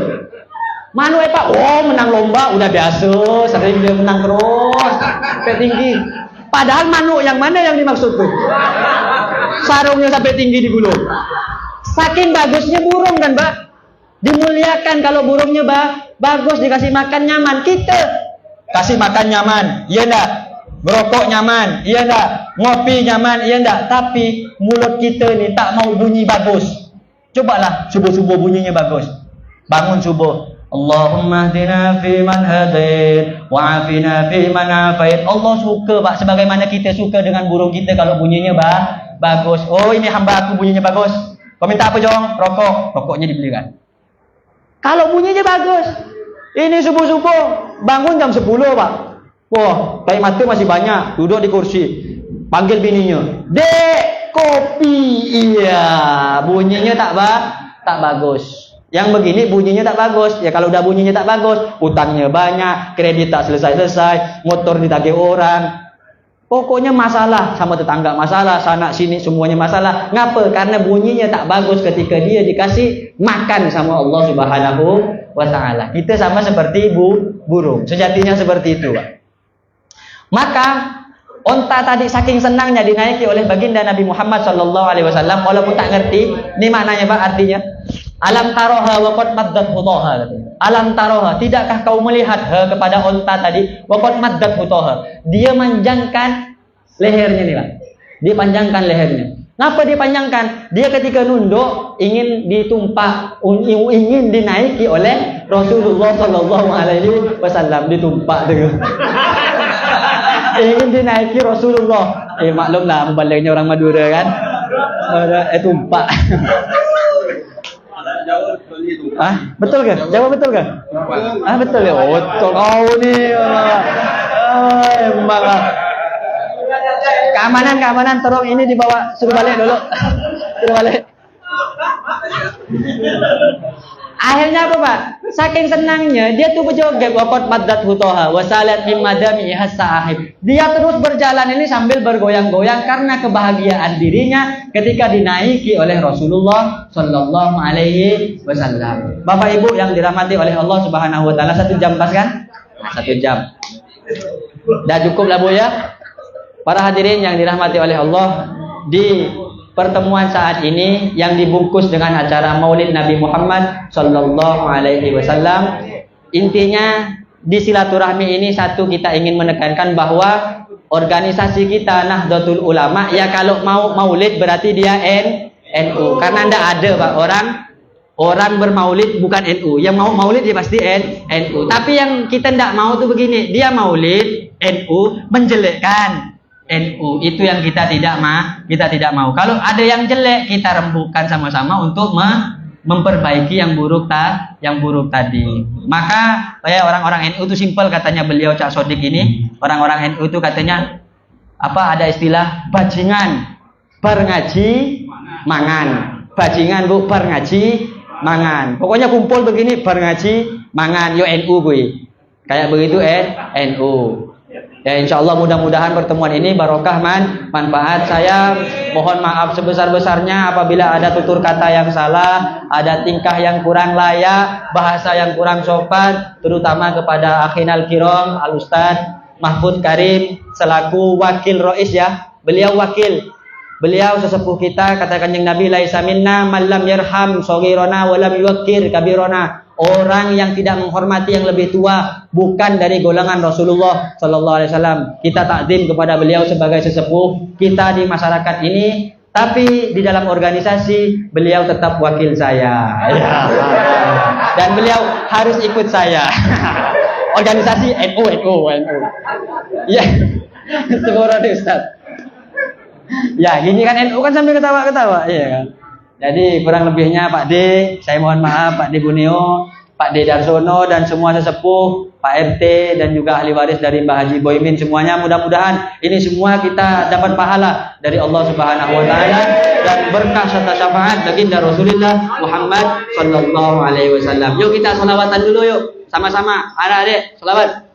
Manuk Pak, oh menang lomba, udah biasa, sering dia menang terus, sampai tinggi. Padahal manuk yang mana yang dimaksud tuh? Sarungnya sampai tinggi digulung. Saking bagusnya burung kan Pak, dimuliakan kalau burungnya bagus, dikasih makan nyaman. Kita kasih makan nyaman, iya enggak? Merokok nyaman, iya enggak? Ngopi nyaman, iya enggak? Tapi mulut kita nih tak mau bunyi bagus. Cobalah subuh-subuh bunyinya bagus. Bangun subuh, Allahumma hdina fi man hadait wa afina fi man afait. Allah suka Pak, sebagaimana kita suka dengan burung kita kalau bunyinya bagus. Oh ini hamba aku bunyinya bagus. Kau minta apa Jong? Rokok. Rokoknya dibelikan. Kalau bunyinya bagus. Ini subuh-subuh bangun jam 10 Pak. Wah, kayak mati masih banyak. Duduk di kursi. Panggil bininya. Dek, kopi. Iya, bunyinya tak bagus. Yang begini bunyinya tak bagus. Ya kalau udah bunyinya tak bagus, utangnya banyak, kredit tak selesai-selesai, motor ditagih orang. Pokoknya masalah, sama tetangga masalah, sana sini semuanya masalah. Ngapa? Karena bunyinya tak bagus ketika dia dikasih makan sama Allah Subhanahu wa ta'ala. Kita sama seperti burung. Sejatinya seperti itu, Pak. Maka onta tadi saking senangnya dinaiki oleh baginda Nabi Muhammad SAW, walaupun tak ngerti, ini maknanya Pak, artinya alam taroha wa qad maddat hutaha. Alam taroha, tidakkah kau melihat kepada onta tadi? Wa qad maddat hutaha. Dia manjangkan lehernya nih Pak. Dia panjangkan lehernya. Ngapa dia panjangkan? Dia ketika nunduk ingin ditumpak, ingin dinaiki oleh Rasulullah SAW. Ditumpak dengan ingin dinaiki Rasulullah. Maklumlah mubaliknya orang Madura kan. Tumpak. Betul ke? Jawab betul ke? Betul ya. Oh, betul kau nih. Emang. Keamanan, tolong ini dibawa, suruh balik dulu. Suruh balik. Akhirnya apa Pak? Saking senangnya dia tuh berjoget waqad maddat hutoha wasalat min madami hasahib. Dia terus berjalan ini sambil bergoyang-goyang karena kebahagiaan dirinya ketika dinaiki oleh Rasulullah Shallallahu Alaihi Wasallam. Bapak Ibu yang dirahmati oleh Allah Subhanahu Wa Taala, 1 jam pas kan? 1 jam. Dah cukup lah Bu ya. Para hadirin yang dirahmati oleh Allah, di pertemuan saat ini yang dibungkus dengan acara Maulid Nabi Muhammad Sallallahu Alaihi Wasallam, intinya di silaturahmi ini satu, kita ingin menekankan bahwa organisasi kita Nahdlatul Ulama ya kalau mau maulid berarti dia NU, karena tidak ada Pak orang bermaulid bukan NU, yang mau maulid dia pasti NU. Tapi yang kita tidak mau tuh begini, dia maulid NU menjelekkan NU, itu yang kita tidak mau. Kalau ada yang jelek kita rembukan sama-sama untuk memperbaiki yang buruk tadi. Maka orang-orang NU itu simpel katanya beliau Cak Sodik ini. Orang-orang NU itu katanya apa, ada istilah bajingan berngaji mangan. Bajingan Bu berngaji mangan. Pokoknya kumpul begini berngaji mangan yo NU gue. Kayak begitu NU. Ya insya Allah mudah-mudahan pertemuan ini barokah manfaat. Saya mohon maaf sebesar-besarnya apabila ada tutur kata yang salah, ada tingkah yang kurang layak, bahasa yang kurang sopan, terutama kepada akhinal kiram Al Ustaz Mahfud Karim selaku wakil Rois ya. Beliau wakil, beliau sesepuh kita, kata Kanjeng Nabi laisa minna man lam yarham shaghirana wa lam yuwaqqir kabirana. Orang yang tidak menghormati yang lebih tua bukan dari golongan Rasulullah Sallallahu Alaihi Wasallam. Kita takdim kepada beliau sebagai sesepuh kita di masyarakat ini, tapi di dalam organisasi beliau tetap wakil saya. Ya. Dan beliau harus ikut saya. Organisasi NU. Ya, segera deh Ustaz. Ya, gini kan NU kan sambil ketawa-ketawa, iya kan. Jadi kurang lebihnya Pak D, saya mohon maaf Pak D Bunio, Pak D Darsono dan semua sesepuh, Pak RT dan juga ahli waris dari Mbah Haji Boymin semuanya, mudah-mudahan ini semua kita dapat pahala dari Allah Subhanahu Wa Taala dan berkah serta syafaat baginda Rasulullah Muhammad Sallallahu Alaihi Wasallam. Yuk kita selawatan dulu yuk, sama-sama, adik-adik selawat.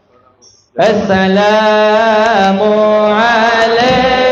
Assalamu alaikum.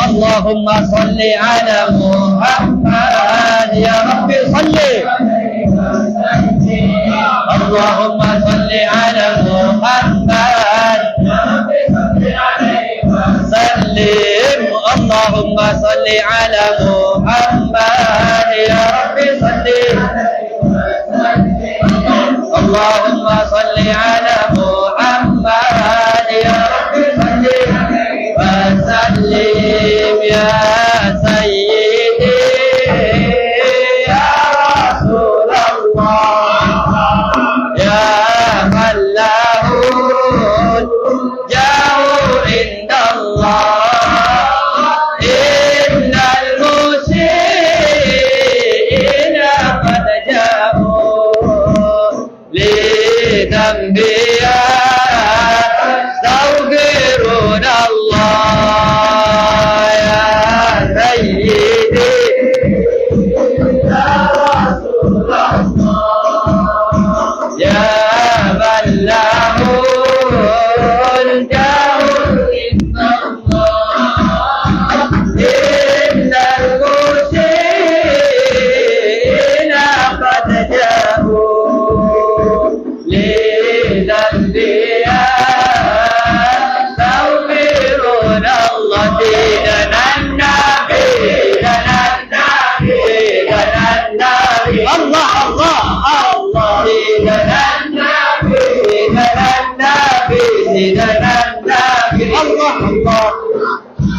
Allahumma salli ala Muhammad ya Rabbi salli. Allahumma salli ala Muhammad ya Rabbi salli alaihi wa sallim. Allahumma salli ala Muhammad ya Rabbi اللهم صل على محمد يا رب صل وسلم يا سيدي يا رسول الله يا من له الجاه عند الله إن المسيئين قد جاءوا لذنبي يستغفرون الله يا سيدي يا رسول الله يا من له الجاه عند الله إن المسيئين قد جاءوا لذنبي يستغفرون الله ديننا النبي ديننا النبي الله الله الله ديننا النبي ديننا النبي ديننا النبي الله الله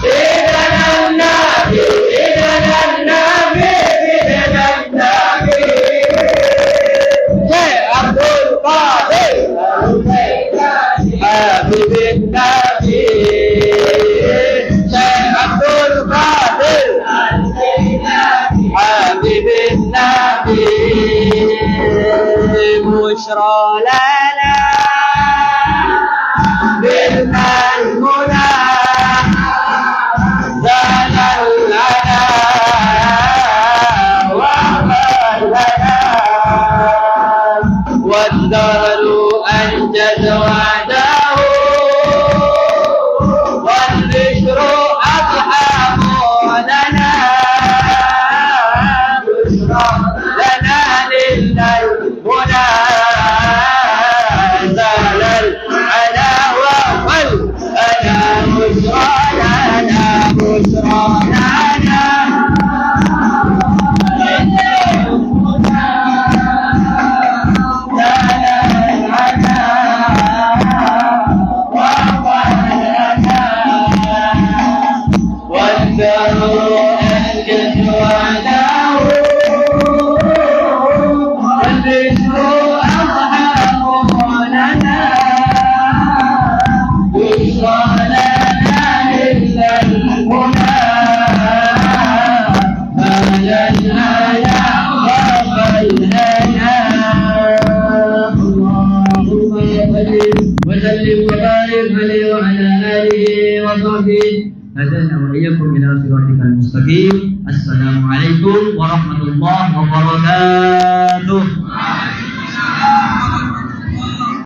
ديننا النبي ديننا النبي ديننا النبي شيخ عبد القادر حبيب النبي شيخ عبد القادر حبيب النبي بشرى لنا بالمنى زال لنا وقال لنا والدار أنجز وعده والبشر أضحى لنا بشرى لنا للمنى زال العنا وقل أنا بشرى لنا بشرى لنا وسلم وبارك عليه وعلى آله وصحبه هدانا وإياكم إلى صراطك المستقيم. السلام عليكم ورحمة الله وبركاته.